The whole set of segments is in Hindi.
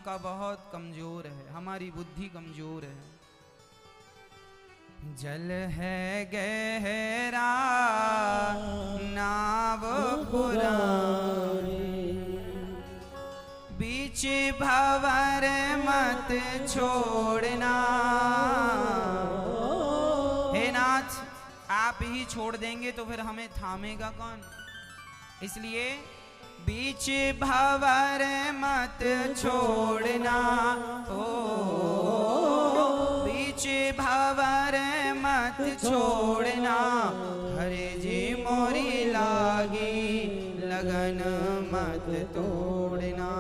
का बहुत कमजोर है, हमारी बुद्धि कमजोर है। जल है गहरा नाव पुरानी, बीच भंवर मत छोड़ना। हे नाथ, आप ही छोड़ देंगे तो फिर हमें थामेगा कौन? इसलिए बीच भंवर मत छोड़ना, ओ बीच भंवर मत छोड़ना। हरे जी मोरी लागी लगन मत तोड़ना,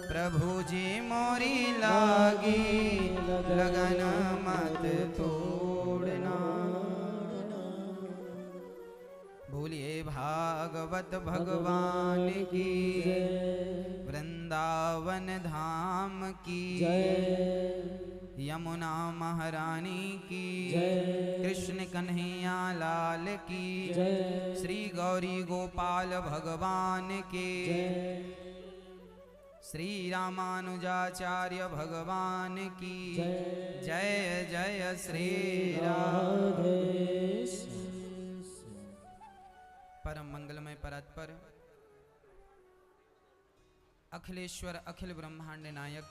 प्रभु जी मोरी लागी लगन मत तोड़ना। बोलिए भागवत भगवान की, वृंदावन धाम की, यमुना महारानी की, कृष्ण कन्हैया लाल की, श्री गौरी गोपाल भगवान के, श्री रामानुजाचार्य भगवान की जय जय श्री राधे। परम मंगलमय परात्पर अखिलेश्वर अखिल ब्रह्मांड नायक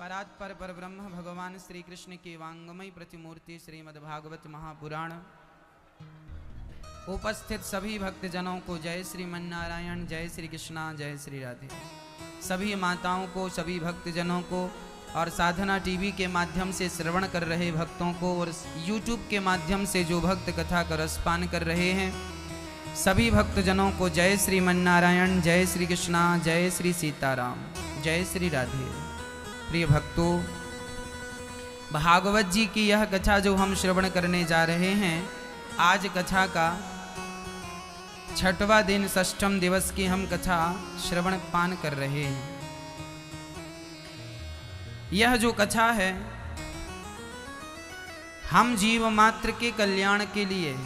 परात्पर पर ब्रह्म भगवान श्री कृष्ण की वांगमय प्रतिमूर्ति श्रीमद्भागवत महापुराण, उपस्थित सभी भक्तजनों को जय श्रीमन नारायण, जय श्री कृष्णा, जय श्री राधे। सभी माताओं को, सभी भक्तजनों को और साधना टीवी के माध्यम से श्रवण कर रहे भक्तों को और यूट्यूब के माध्यम से जो भक्त कथा का रसपान कर रहे हैं, सभी भक्तजनों को जय श्रीमन नारायण, जय श्री कृष्णा, जय श्री सीताराम, जय श्री राधे। प्रिय भक्तों, भागवत जी की यह कथा जो हम श्रवण करने जा रहे हैं, आज कथा का 6वां दिन, 6ठम दिवस की हम कथा श्रवण पान कर रहे हैं। यह जो कथा है, हम जीव मात्र के कल्याण के लिए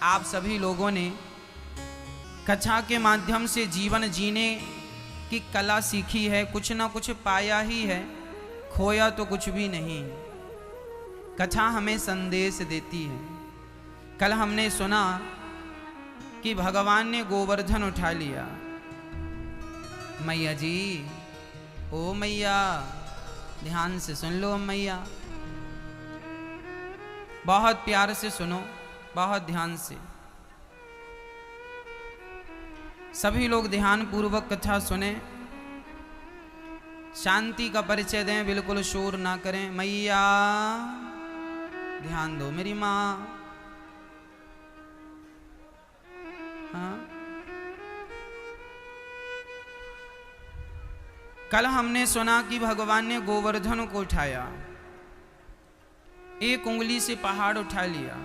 आप सभी लोगों ने कथा के माध्यम से जीवन जीने की कला सीखी है, कुछ ना कुछ पाया ही है, खोया तो कुछ भी नहीं। कथा हमें संदेश देती है। कल हमने सुना कि भगवान ने गोवर्धन उठा लिया। मैया जी, ओ मैया, ध्यान से सुन लो मैया, बहुत प्यार से सुनो, बहुत ध्यान से। सभी लोग ध्यान पूर्वक कथा सुने, शांति का परिचय दें, बिल्कुल शोर ना करें। मैया ध्यान दो, मेरी माँ। हाँ, कल हमने सुना कि भगवान ने गोवर्धन को उठाया, एक उंगली से पहाड़ उठा लिया।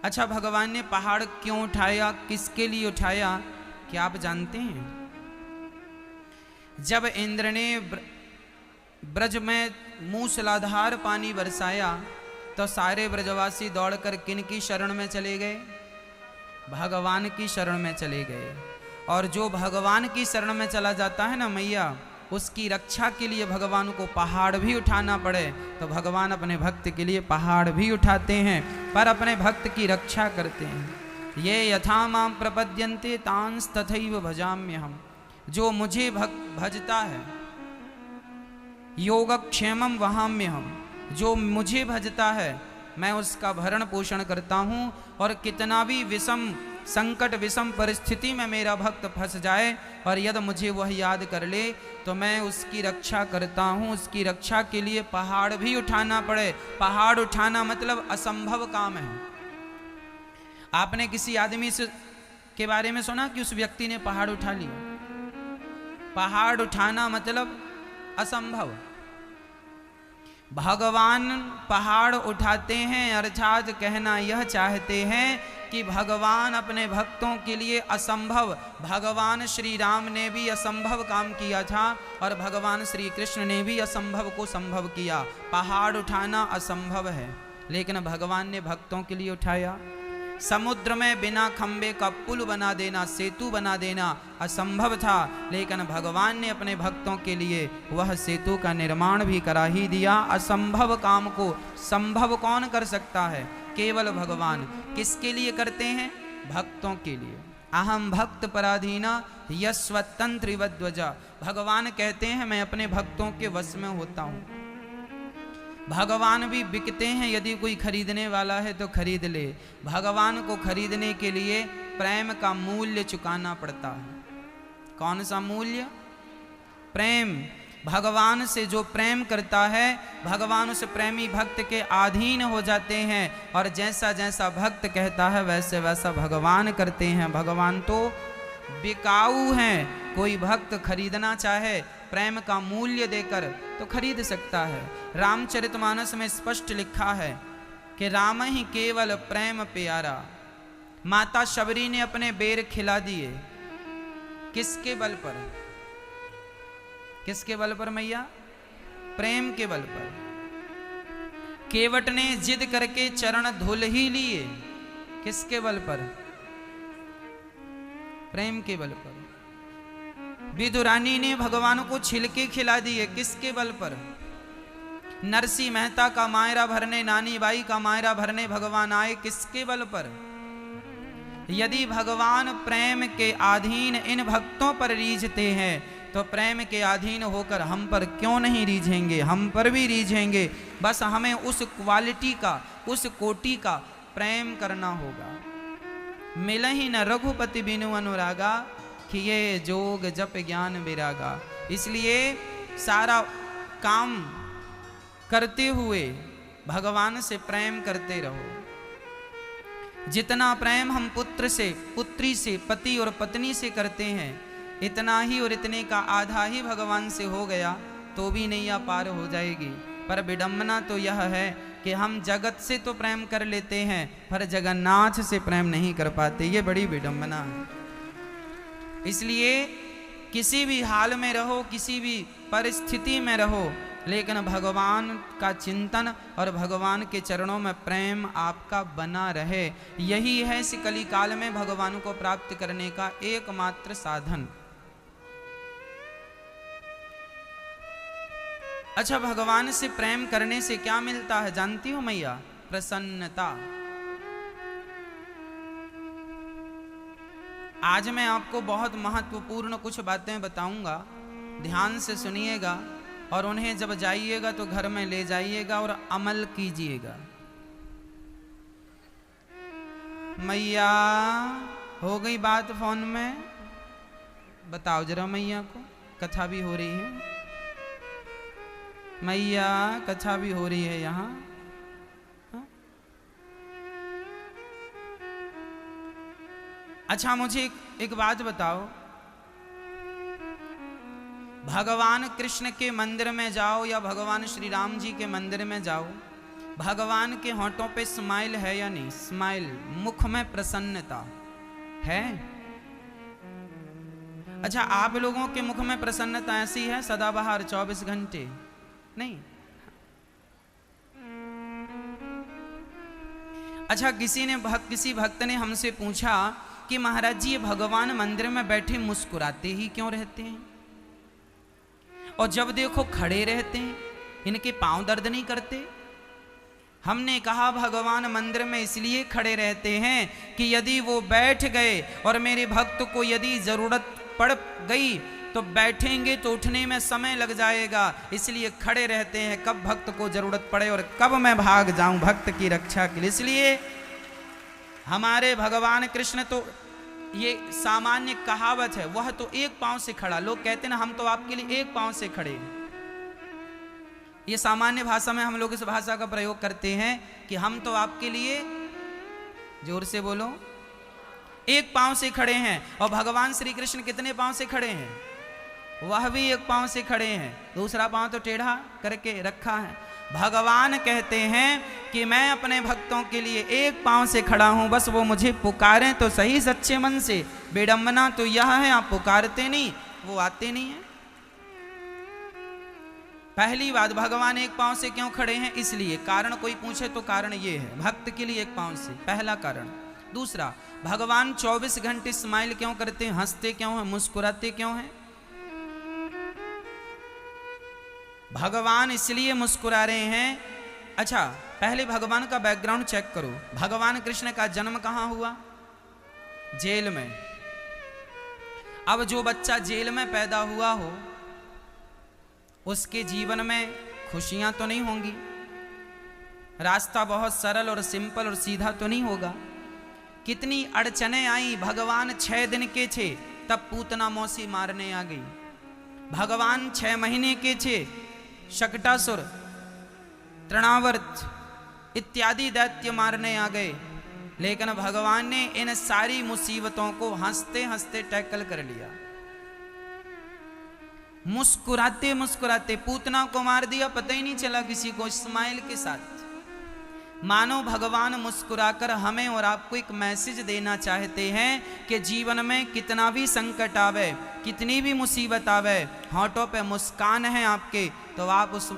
अच्छा, भगवान ने पहाड़ क्यों उठाया, किसके लिए उठाया, क्या आप जानते हैं? जब इंद्र ने ब्रज में मूसलाधार पानी बरसाया तो सारे ब्रजवासी दौड़कर किन की शरण में चले गए? भगवान की शरण में चले गए। और जो भगवान की शरण में चला जाता है ना मैया, उसकी रक्षा के लिए भगवान को पहाड़ भी उठाना पड़े तो भगवान अपने भक्त के लिए पहाड़ भी उठाते हैं, पर अपने भक्त की रक्षा करते हैं। ये यथा मां प्रपद्यन्ते तांस तथैव भजाम्यहम्। जो मुझे भजता है, योगक्षेमं वहाम्यहम्, जो मुझे भजता है मैं उसका भरण पोषण करता हूँ। और कितना भी विषम संकट, विषम परिस्थिति में मेरा भक्त फंस जाए और यदि मुझे वह याद कर ले तो मैं उसकी रक्षा करता हूँ। उसकी रक्षा के लिए पहाड़ भी उठाना पड़े। पहाड़ उठाना मतलब असंभव काम है। आपने किसी आदमी से के बारे में सुना कि उस व्यक्ति ने पहाड़ उठा लिया? पहाड़ उठाना मतलब असंभव। भगवान पहाड़ उठाते हैं, अर्थात कहना यह चाहते हैं कि भगवान अपने भक्तों के लिए असंभव, भगवान श्री राम ने भी असंभव काम किया था और भगवान श्री कृष्ण ने भी असंभव को संभव किया। पहाड़ उठाना असंभव है, लेकिन भगवान ने भक्तों के लिए उठाया। समुद्र में बिना खंबे का पुल बना देना, सेतु बना देना असंभव था, लेकिन भगवान ने अपने भक्तों के लिए वह सेतु का निर्माण भी करा ही दिया। असंभव काम को संभव कौन कर सकता है? केवल भगवान। किसके लिए करते हैं? भक्तों के लिए। अहम भक्त पराधीना यस्वतंत्र वध्वजा। भगवान कहते हैं मैं अपने भक्तों के वश में होता हूँ। भगवान भी बिकते हैं, यदि कोई खरीदने वाला है तो खरीद ले। भगवान को खरीदने के लिए प्रेम का मूल्य चुकाना पड़ता है। कौन सा मूल्य? प्रेम। भगवान से जो प्रेम करता है, भगवान उस प्रेमी भक्त के अधीन हो जाते हैं, और जैसा जैसा भक्त कहता है वैसे वैसा भगवान करते हैं। भगवान तो बिकाऊ हैं। कोई भक्त खरीदना चाहे प्रेम का मूल्य देकर तो खरीद सकता है। रामचरितमानस में स्पष्ट लिखा है कि राम ही केवल प्रेम प्यारा। माता शबरी ने अपने बेर खिला दिए, किसके बल पर? किसके बल पर मैया? प्रेम के बल पर। केवट ने जिद करके चरण धुल ही लिए, किसके बल पर? प्रेम के बल पर। विदुरानी ने भगवान को छिलके खिला दिए, किसके बल पर? नरसी मेहता का मायरा भरने, नानी बाई का मायरा भरने भगवान आए, किसके बल पर? यदि भगवान प्रेम के अधीन इन भक्तों पर रीझते हैं तो प्रेम के अधीन होकर हम पर क्यों नहीं रीझेंगे? हम पर भी रीझेंगे। बस हमें उस क्वालिटी का, उस कोटि का प्रेम करना होगा। मिल ही न रघुपति बिनु अनुरागा, कि ये जोग जप ज्ञान विरागा। इसलिए सारा काम करते हुए भगवान से प्रेम करते रहो। जितना प्रेम हम पुत्र से, पुत्री से, पति और पत्नी से करते हैं, इतना ही और इतने का आधा ही भगवान से हो गया तो भी नैया पार हो जाएगी। पर विडंबना तो यह है कि हम जगत से तो प्रेम कर लेते हैं पर जगन्नाथ से प्रेम नहीं कर पाते। ये बड़ी विडंबना है। इसलिए किसी भी हाल में रहो, किसी भी परिस्थिति में रहो, लेकिन भगवान का चिंतन और भगवान के चरणों में प्रेम आपका बना रहे। यही है इस कली काल में भगवान को प्राप्त करने का एकमात्र साधन। अच्छा, भगवान से प्रेम करने से क्या मिलता है जानती हो मैया? प्रसन्नता। आज मैं आपको बहुत महत्वपूर्ण कुछ बातें बताऊंगा, ध्यान से सुनिएगा और उन्हें जब जाइएगा तो घर में ले जाइएगा और अमल कीजिएगा। मैया हो गई बात फोन में? बताओ जरा मैया को। कथा भी हो रही है मैया, कथा भी हो रही है यहाँ। अच्छा, मुझे एक बात बताओ, भगवान कृष्ण के मंदिर में जाओ या भगवान श्री राम जी के मंदिर में जाओ, भगवान के होंठों पे स्माइल है या नहीं? स्माइल, मुख में प्रसन्नता है। अच्छा, आप लोगों के मुख में प्रसन्नता ऐसी है सदाबहार 24 घंटे? नहीं। अच्छा, किसी भक्त ने हमसे पूछा कि महाराज जी, ये भगवान मंदिर में बैठे मुस्कुराते ही क्यों रहते हैं और जब देखो खड़े रहते हैं, इनके पांव दर्द नहीं करते? हमने कहा भगवान मंदिर में इसलिए खड़े रहते हैं कि यदि वो बैठ गए और मेरे भक्त को यदि जरूरत पड़ गई तो बैठेंगे तो उठने में समय लग जाएगा, इसलिए खड़े रहते हैं कब भक्त को जरूरत पड़े और कब मैं भाग जाऊं भक्त की रक्षा के लिए। इसलिए हमारे भगवान कृष्ण तो, ये सामान्य कहावत है, वह तो एक पांव से खड़ा। लोग कहते हैं ना हम तो आपके लिए एक पांव से खड़े। ये सामान्य भाषा में हम लोग इस भाषा का प्रयोग करते हैं कि हम तो आपके लिए, जोर से बोलो, एक पांव से खड़े हैं। और भगवान श्री कृष्ण कितने पांव से खड़े हैं? वह भी एक पांव से खड़े हैं, दूसरा पांव तो टेढ़ा करके रखा है। भगवान कहते हैं कि मैं अपने भक्तों के लिए एक पांव से खड़ा हूं, बस वो मुझे पुकारें तो सही सच्चे मन से। विडंबना तो यह है आप पुकारते नहीं, वो आते नहीं है। पहली बात, भगवान एक पांव से क्यों खड़े हैं? इसलिए, कारण कोई पूछे तो कारण ये है, भक्त के लिए एक पांव से, पहला कारण। दूसरा, भगवान 24 घंटे स्माइल क्यों करते हैं, हंसते क्यों हैं, मुस्कुराते क्यों हैं? भगवान इसलिए मुस्कुरा रहे हैं। अच्छा, पहले भगवान का बैकग्राउंड चेक करो। भगवान कृष्ण का जन्म कहाँ हुआ? जेल में। अब जो बच्चा जेल में पैदा हुआ हो, उसके जीवन में खुशियां तो नहीं होंगी, रास्ता बहुत सरल और सिंपल और सीधा तो नहीं होगा। कितनी अड़चने आई। भगवान 6 दिन के थे तब पूतना मौसी मारने आ गई। भगवान 6 महीने के थे, शकटासुर, तृणावर्त इत्यादि दैत्य मारने आ गए, लेकिन भगवान ने इन सारी मुसीबतों को हंसते हंसते टैकल कर लिया। मुस्कुराते मुस्कुराते पूतना को मार दिया, पता ही नहीं चला किसी को, स्माइल के साथ। मानो भगवान मुस्कुराकर हमें और आपको एक मैसेज देना चाहते हैं कि जीवन में कितना भी संकट आवे, कितनी भी मुसीबत आवे, होठों पे मुस्कान है आपके, तो आप उस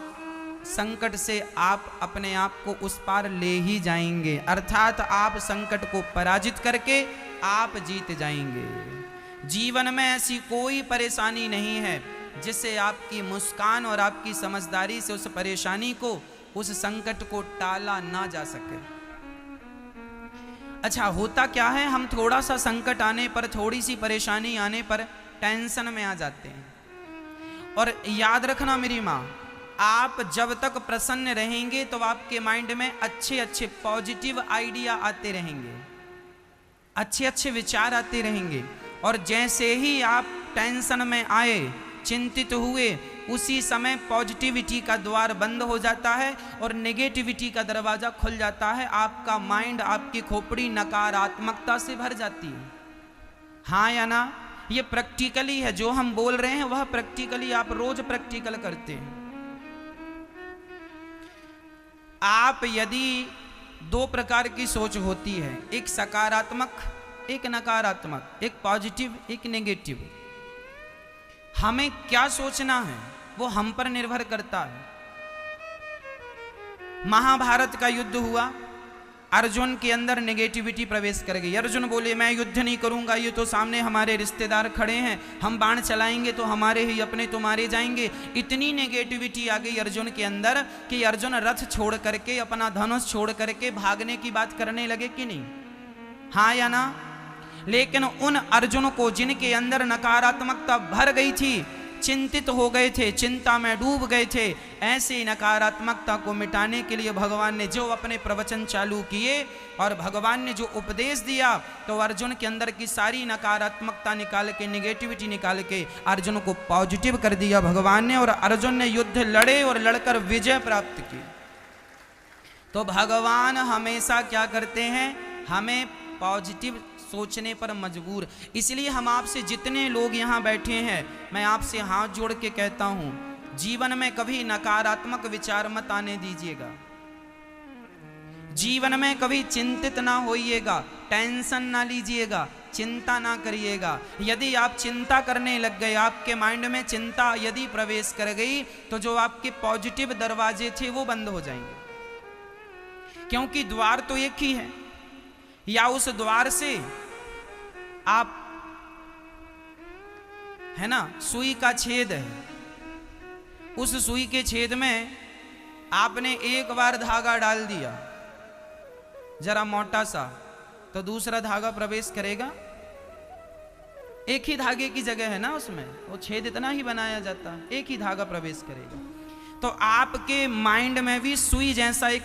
संकट से आप अपने आप को उस पार ले ही जाएंगे। अर्थात आप संकट को पराजित करके आप जीत जाएंगे। जीवन में ऐसी कोई परेशानी नहीं है जिससे आपकी मुस्कान और आपकी समझदारी से उस परेशानी को, उस संकट को टाला ना जा सके। अच्छा, होता क्या है, हम थोड़ा सा संकट आने पर, थोड़ी सी परेशानी आने पर टेंशन में आ जाते हैं। और याद रखना मेरी माँ, आप जब तक प्रसन्न रहेंगे तो आपके माइंड में अच्छे अच्छे पॉजिटिव आइडिया आते रहेंगे, अच्छे अच्छे विचार आते रहेंगे। और जैसे ही आप टेंशन में आए, चिंतित हुए, उसी समय पॉजिटिविटी का द्वार बंद हो जाता है और नेगेटिविटी का दरवाजा खुल जाता है। आपका माइंड, आपकी खोपड़ी नकारात्मकता से भर जाती है। हाँ या ना? ये प्रैक्टिकली है, जो हम बोल रहे हैं वह प्रैक्टिकली आप रोज प्रैक्टिकल करते हैं। आप यदि 2 प्रकार की सोच होती है, एक सकारात्मक, एक नकारात्मक, एक पॉजिटिव, एक नेगेटिव। हमें क्या सोचना है वो हम पर निर्भर करता है। महाभारत का युद्ध हुआ, अर्जुन के अंदर नेगेटिविटी प्रवेश कर गई। अर्जुन बोले मैं युद्ध नहीं करूंगा, ये तो सामने हमारे रिश्तेदार खड़े हैं, हम बाण चलाएंगे तो हमारे ही अपने तो मारे जाएंगे। इतनी नेगेटिविटी आ गई अर्जुन के अंदर कि अर्जुन रथ छोड़ करके, अपना धनुष छोड़ करके भागने की बात करने लगे कि नहीं? हाँ या ना? लेकिन उन अर्जुन को जिनके अंदर नकारात्मकता भर गई थी, चिंतित हो गए थे, चिंता में डूब गए थे, ऐसी नकारात्मकता को मिटाने के लिए भगवान ने जो अपने प्रवचन चालू किए और भगवान ने जो उपदेश दिया, तो अर्जुन के अंदर की सारी नकारात्मकता निकाल के, नेगेटिविटी निकाल के अर्जुन को पॉजिटिव कर दिया भगवान ने। और अर्जुन ने युद्ध लड़े और लड़कर विजय प्राप्त की। तो भगवान हमेशा क्या करते हैं, हमें पॉजिटिव सोचने पर मजबूर। इसलिए हम आपसे, जितने लोग यहाँ बैठे हैं, मैं आपसे हाथ जोड़ के कहता हूँ, जीवन में कभी नकारात्मक विचार मत आने दीजिएगा। जीवन में कभी चिंतित ना होइएगा, टेंशन ना लीजिएगा, चिंता ना करिएगा। यदि आप चिंता करने लग गए, आपके माइंड में चिंता यदि प्रवेश कर गई, तो जो आपके पॉजिटिव दरवाजे थे वो बंद हो जाएंगे। क्योंकि द्वार तो एक ही है, या उस द्वार से आप, है ना, सुई का छेद है, उस सुई के छेद में आपने एक बार धागा डाल दिया जरा मोटा सा, तो दूसरा धागा प्रवेश करेगा? एक ही धागे की जगह है ना, उसमें वो छेद इतना ही बनाया जाता है, एक ही धागा प्रवेश करेगा। तो आपके माइंड में भी सुई जैसा एक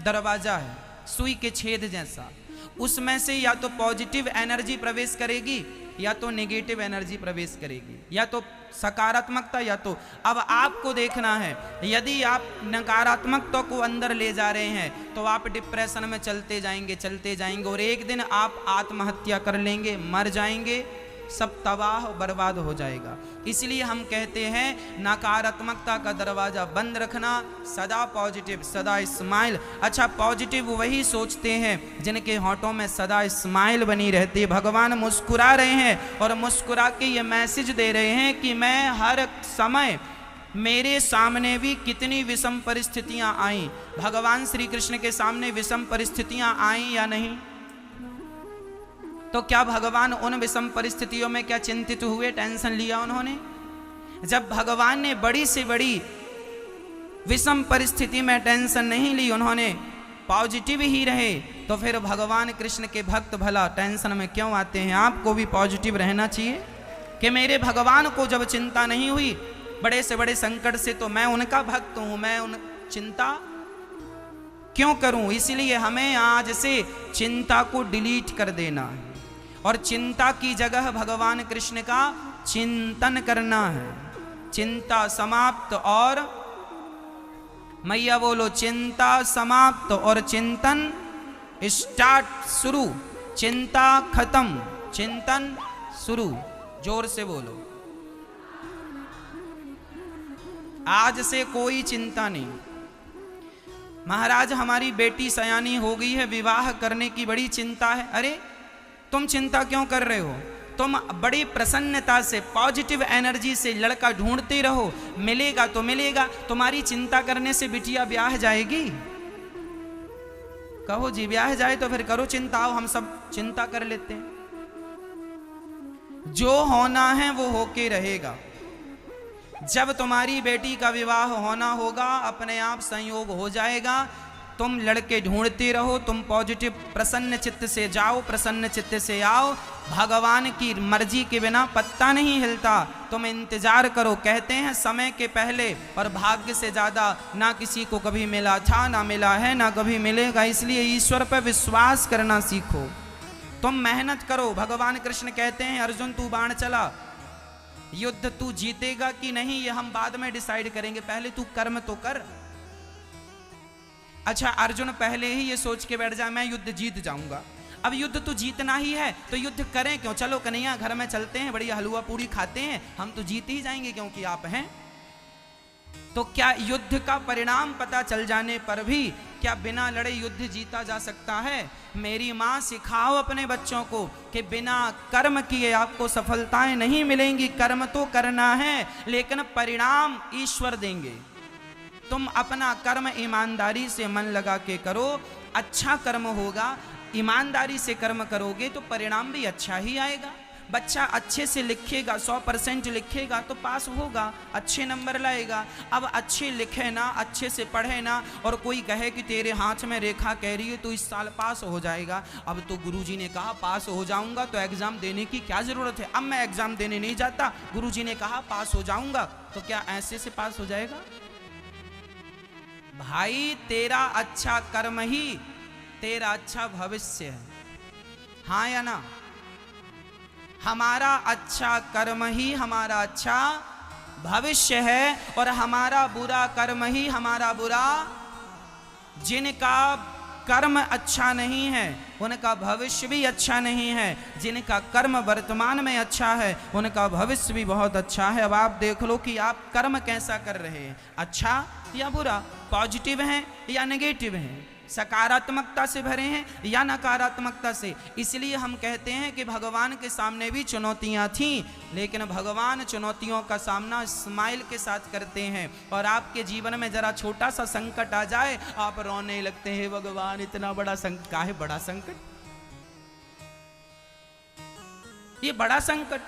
दरवाजा है, सुई के छेद जैसा, उसमें से या तो पॉजिटिव एनर्जी प्रवेश करेगी या तो नेगेटिव एनर्जी प्रवेश करेगी, या तो सकारात्मकता या तो। अब आपको देखना है, यदि आप नकारात्मकता को अंदर ले जा रहे हैं तो आप डिप्रेशन में चलते जाएंगे और एक दिन आप आत्महत्या कर लेंगे, मर जाएंगे, सब तबाह बर्बाद हो जाएगा। इसलिए हम कहते हैं नकारात्मकता का दरवाजा बंद रखना, सदा पॉजिटिव, सदा स्माइल। अच्छा, पॉजिटिव वही सोचते हैं जिनके होठों में सदा स्माइल बनी रहती है। भगवान मुस्कुरा रहे हैं और मुस्कुरा के ये मैसेज दे रहे हैं कि मैं हर समय, मेरे सामने भी कितनी विषम परिस्थितियां आई, भगवान श्री कृष्ण के सामने विषम परिस्थितियां आई या नहीं? तो क्या भगवान उन विषम परिस्थितियों में क्या चिंतित हुए, टेंशन लिया उन्होंने? जब भगवान ने बड़ी से बड़ी विषम परिस्थिति में टेंशन नहीं ली, उन्होंने पॉजिटिव ही रहे, तो फिर भगवान कृष्ण के भक्त भला टेंशन में क्यों आते हैं? आपको भी पॉजिटिव रहना चाहिए कि मेरे भगवान को जब चिंता नहीं हुई बड़े से बड़े संकट से, तो मैं उनका भक्त हूं, मैं उन चिंता क्यों करूं? इसलिए हमें आज से चिंता को डिलीट कर देना है और चिंता की जगह भगवान कृष्ण का चिंतन करना है। चिंता समाप्त और मैया बोलो, चिंता समाप्त और चिंतन स्टार्ट, शुरू। चिंता खत्म, चिंतन शुरू। जोर से बोलो। आज से कोई चिंता नहीं। महाराज हमारी बेटी सयानी हो गई है, विवाह करने की बड़ी चिंता है। अरे तुम चिंता क्यों कर रहे हो? तुम बड़ी प्रसन्नता से, पॉजिटिव एनर्जी से लड़का ढूंढते रहो, मिलेगा तो मिलेगा। तुम्हारी चिंता करने से बिटिया ब्याह जाएगी? कहो जी ब्याह जाए तो फिर करो चिंता, आओ हम सब चिंता कर लेते हैं। जो होना है वो होके रहेगा। जब तुम्हारी बेटी का विवाह होना होगा, अपने आप संयोग हो जाएगा। तुम लड़के ढूंढते रहो, तुम पॉजिटिव प्रसन्न चित्त से जाओ, प्रसन्न चित्त से आओ। भगवान की मर्जी के बिना पत्ता नहीं हिलता। तुम इंतजार करो। कहते हैं समय के पहले और भाग्य से ज्यादा ना किसी को कभी मिला था, ना मिला है, ना कभी मिलेगा। इसलिए ईश्वर पर विश्वास करना सीखो। तुम मेहनत करो। भगवान कृष्ण कहते हैं अर्जुन तू बाण चला, युद्ध तू जीतेगा कि नहीं ये हम बाद में डिसाइड करेंगे, पहले तू कर्म तो कर। अच्छा अर्जुन पहले ही ये सोच के बैठ जा मैं युद्ध जीत जाऊंगा। अब युद्ध तो जीतना ही है तो युद्ध करें क्यों? चलो कन्हैया घर में चलते हैं, बढ़िया हलवा पूरी खाते हैं, हम तो जीत ही जाएंगे क्योंकि आप हैं। तो क्या युद्ध का परिणाम पता चल जाने पर भी क्या बिना लड़े युद्ध जीता जा सकता है? मेरी माँ सिखाओ अपने बच्चों को कि बिना कर्म किए आपको सफलताएं नहीं मिलेंगी। कर्म तो करना है लेकिन परिणाम ईश्वर देंगे। तुम अपना कर्म ईमानदारी से मन लगा के करो, अच्छा कर्म होगा। ईमानदारी से कर्म करोगे तो परिणाम भी अच्छा ही आएगा। बच्चा अच्छे से लिखेगा, 100% लिखेगा तो पास होगा, अच्छे नंबर लाएगा। अब अच्छे लिखे ना, अच्छे से पढ़े ना, और कोई कहे कि तेरे हाथ में रेखा कह रही है तो इस साल पास हो जाएगा। अब तो गुरुजी ने कहा पास हो जाऊंगा तो एग्जाम देने की क्या जरूरत है? अब मैं एग्जाम देने नहीं जाता, गुरुजी ने कहा पास हो जाऊंगा, तो क्या ऐसे से पास हो जाएगा? भाई तेरा अच्छा कर्म ही तेरा अच्छा भविष्य है, हाँ या ना? हमारा अच्छा कर्म ही हमारा अच्छा भविष्य है और हमारा बुरा कर्म ही हमारा बुरा। जिनका कर्म अच्छा नहीं है उनका भविष्य भी अच्छा नहीं है, जिनका कर्म वर्तमान में अच्छा है उनका भविष्य भी बहुत अच्छा है। अब आप देख लो कि आप कर्म कैसा कर रहे हैं, अच्छा या बुरा, पॉजिटिव हैं या नेगेटिव हैं, सकारात्मकता से भरे हैं या नकारात्मकता से। इसलिए हम कहते हैं कि भगवान के सामने भी चुनौतियां थीं, लेकिन भगवान चुनौतियों का सामना स्माइल के साथ करते हैं। और आपके जीवन में जरा छोटा सा संकट आ जाए आप रोने लगते हैं, भगवान इतना बड़ा संकट, काहे बड़ा संकट, ये बड़ा संकट।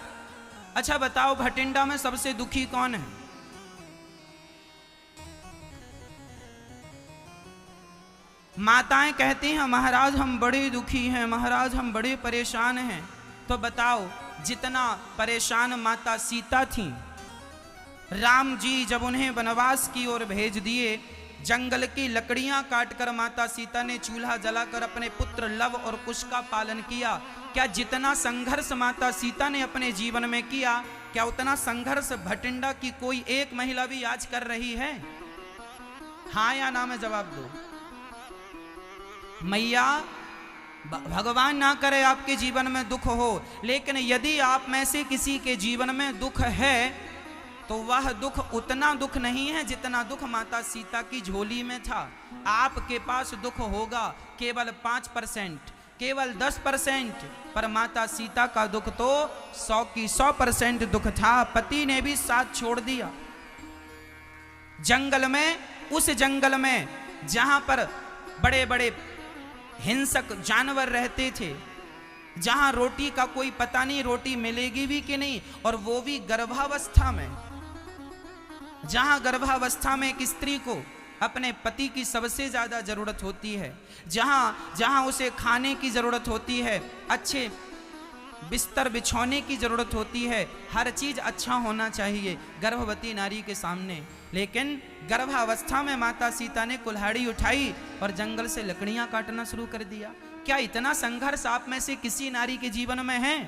अच्छा बताओ भटिंडा में सबसे दुखी कौन है? माताएं कहती हैं महाराज हम बड़े दुखी हैं, महाराज हम बड़े परेशान हैं। तो बताओ जितना परेशान माता सीता थीं, राम जी जब उन्हें वनवास की ओर भेज दिए, जंगल की लकड़ियां काटकर माता सीता ने चूल्हा जलाकर अपने पुत्र लव और कुश का पालन किया। क्या जितना संघर्ष माता सीता ने अपने जीवन में किया, क्या उतना संघर्ष भटिंडा की कोई एक महिला भी आज कर रही है? हाँ या ना में जवाब दो। मैया भगवान ना करे आपके जीवन में दुख हो, लेकिन यदि आप में से किसी के जीवन में दुख है तो वह दुख उतना दुख नहीं है जितना दुख माता सीता की झोली में था। आपके पास दुख होगा केवल 5%, केवल 10%, पर माता सीता का दुख तो 100 की 100% दुख था। पति ने भी साथ छोड़ दिया। जंगल में, उस जंगल में जहां पर बड़े बड़े हिंसक जानवर रहते थे, जहां रोटी का कोई पता नहीं रोटी मिलेगी भी कि नहीं, और वो भी गर्भावस्था में। जहां गर्भावस्था में एक स्त्री को अपने पति की सबसे ज्यादा जरूरत होती है, जहां उसे खाने की जरूरत होती है, अच्छे बिस्तर बिछौने की जरूरत होती है, हर चीज अच्छा होना चाहिए गर्भवती नारी के सामने। लेकिन गर्भावस्था में माता सीता ने कुल्हाड़ी उठाई और जंगल से लकड़ियां काटना शुरू कर दिया। क्या इतना संघर्ष आप में से किसी नारी के जीवन में है?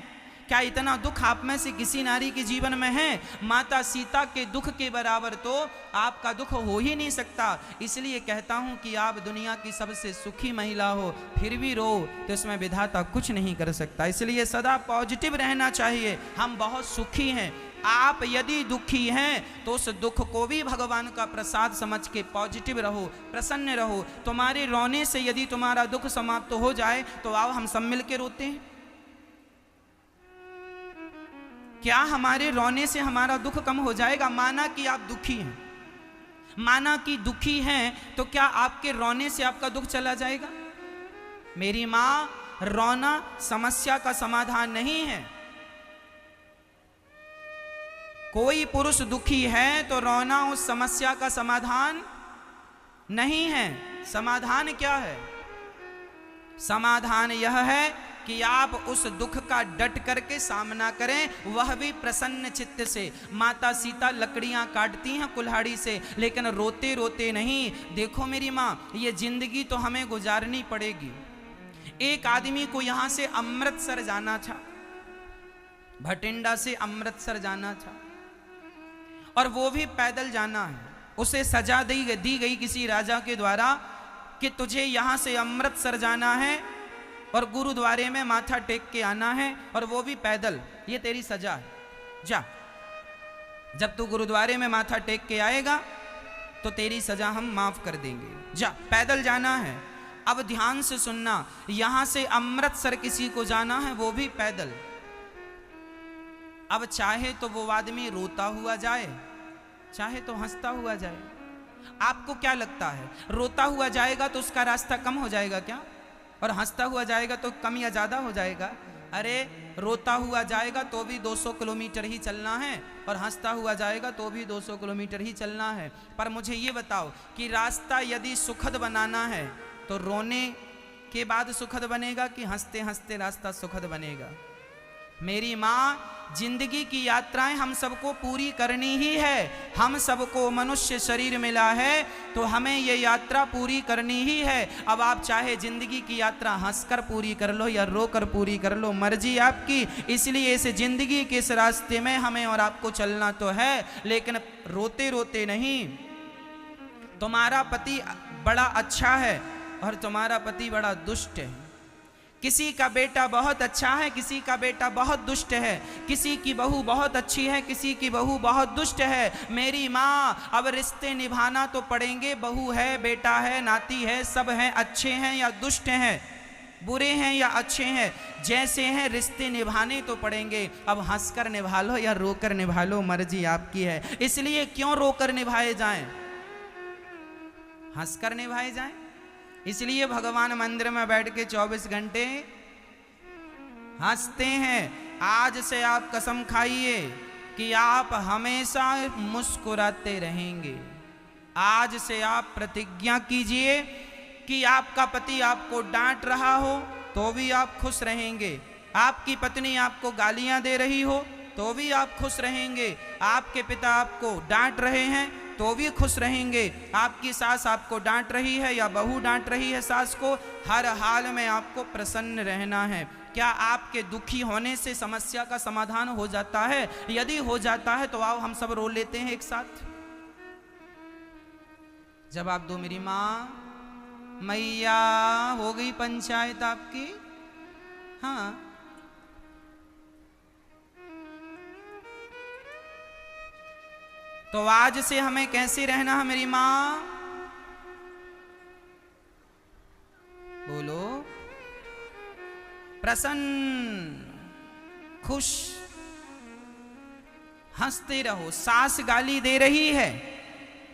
क्या इतना दुख आप में से किसी नारी के जीवन में है? माता सीता के दुख के बराबर तो आपका दुख हो ही नहीं सकता। इसलिए कहता हूं कि आप दुनिया की सबसे सुखी महिला हो, फिर भी रो तो इसमें विधाता कुछ नहीं कर सकता। इसलिए सदा पॉजिटिव रहना चाहिए। हम बहुत सुखी हैं। आप यदि दुखी हैं तो उस दुख को भी भगवान का प्रसाद समझ के पॉजिटिव रहो, प्रसन्न रहो। तुम्हारे रोने से यदि तुम्हारा दुख समाप्त हो जाए तो आओ हम सब मिल के रोते हैं। क्या हमारे रोने से हमारा दुख कम हो जाएगा? माना कि आप दुखी हैं, माना कि दुखी हैं, तो क्या आपके रोने से आपका दुख चला जाएगा? मेरी मां, रोना समस्या का समाधान नहीं है। कोई पुरुष दुखी है तो रोना उस समस्या का समाधान नहीं है। समाधान क्या है? समाधान यह है कि आप उस दुख का डट करके सामना करें, वह भी प्रसन्न चित्त से। माता सीता लकड़ियां काटती हैं कुल्हाड़ी से, लेकिन रोते रोते नहीं। देखो मेरी माँ, ये जिंदगी तो हमें गुजारनी पड़ेगी। एक आदमी को यहां से अमृतसर जाना था, भटिंडा से अमृतसर जाना था, और वो भी पैदल जाना है। उसे सजा दी गई किसी राजा के द्वारा कि तुझे यहां से अमृतसर जाना है और गुरुद्वारे में माथा टेक के आना है, और वो भी पैदल। ये तेरी सजा है, जा। जब तू गुरुद्वारे में माथा टेक के आएगा तो तेरी सजा हम माफ कर देंगे। जा, पैदल जाना है। अब ध्यान से सुनना, यहां से अमृतसर किसी को जाना है, वो भी पैदल। अब चाहे तो वो आदमी रोता हुआ जाए, चाहे तो हंसता हुआ जाए। आपको क्या लगता है, रोता हुआ जाएगा तो उसका रास्ता कम हो जाएगा क्या? और हंसता हुआ जाएगा तो कम या ज्यादा हो जाएगा? अरे रोता हुआ जाएगा तो भी 200 किलोमीटर ही चलना है, और हंसता हुआ जाएगा तो भी 200 किलोमीटर ही चलना है। पर मुझे ये बताओ कि रास्ता यदि सुखद बनाना है तो रोने के बाद सुखद बनेगा कि हंसते हंसते रास्ता सुखद बनेगा? मेरी माँ, जिंदगी की यात्राएं हम सबको पूरी करनी ही है। हम सबको मनुष्य शरीर मिला है तो हमें ये यात्रा पूरी करनी ही है। अब आप चाहे जिंदगी की यात्रा हंसकर पूरी कर लो या रोकर पूरी कर लो, मर्जी आपकी। इसलिए इस जिंदगी के इस रास्ते में हमें और आपको चलना तो है, लेकिन रोते रोते नहीं। तुम्हारा पति बड़ा अच्छा है और तुम्हारा पति बड़ा दुष्ट है। किसी का बेटा बहुत अच्छा है, किसी का बेटा बहुत दुष्ट है। किसी की बहू बहुत अच्छी है, किसी की बहू बहुत दुष्ट है। मेरी माँ, अब रिश्ते निभाना तो पड़ेंगे। बहू है, बेटा है, नाती है, सब हैं, अच्छे हैं या दुष्ट हैं, बुरे हैं या अच्छे हैं, जैसे हैं रिश्ते निभाने तो पड़ेंगे। अब हंसकर निभा लो या रोकर निभा लो, मर्जी आपकी है। इसलिए क्यों रोकर निभाए जाएं, हंसकर निभाए जाएं। इसलिए भगवान मंदिर में बैठ के 24 घंटे हंसते हैं। आज से आप कसम खाइए कि आप हमेशा मुस्कुराते रहेंगे। आज से आप प्रतिज्ञा कीजिए कि आपका पति आपको डांट रहा हो तो भी आप खुश रहेंगे, आपकी पत्नी आपको गालियां दे रही हो तो भी आप खुश रहेंगे, आपके पिता आपको डांट रहे हैं तो भी खुश रहेंगे, आपकी सास आपको डांट रही है या बहू डांट रही है सास को, हर हाल में आपको प्रसन्न रहना है। क्या आपके दुखी होने से समस्या का समाधान हो जाता है? यदि हो जाता है तो आओ हम सब रो लेते हैं एक साथ। जवाब दो मेरी माँ। मैया, हो गई पंचायत आपकी? हाँ। तो आज से हमें कैसे रहना है मेरी माँ? बोलो। प्रसन्न, खुश, हंसते रहो। सास गाली दे रही है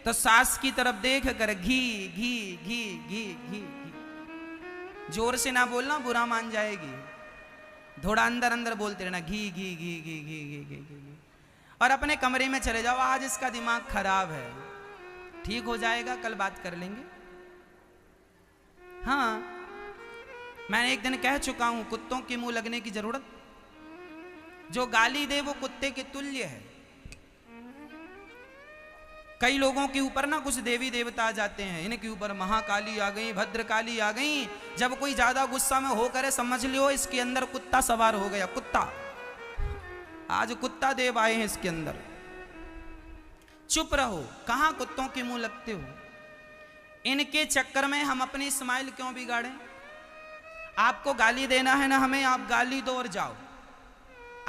तो सास की तरफ देख कर घी घी घी घी घी घी, जोर से ना बोलना, बुरा मान जाएगी। थोड़ा अंदर अंदर बोलते रहना घी घी घी घी घी घी घी घी, और अपने कमरे में चले जाओ, आज इसका दिमाग खराब है, ठीक हो जाएगा, कल बात कर लेंगे। हाँ, मैंने एक दिन कह चुका हूं, कुत्तों के मुंह लगने की जरूरत, जो गाली दे वो कुत्ते के तुल्य है। कई लोगों के ऊपर ना कुछ देवी देवता आ जाते हैं, इनके ऊपर महाकाली आ गई, भद्रकाली आ गई, जब कोई ज्यादा गुस्सा में हो करे समझ लियो इसके अंदर कुत्ता सवार हो गया, कुत्ता, आज कुत्ता देव आए हैं इसके अंदर। चुप रहो, कहां कुत्तों के मुंह लगते हो? इनके चक्कर में हम अपनी स्माइल क्यों बिगाड़ें? आपको गाली देना है ना हमें, आप गाली दो और जाओ,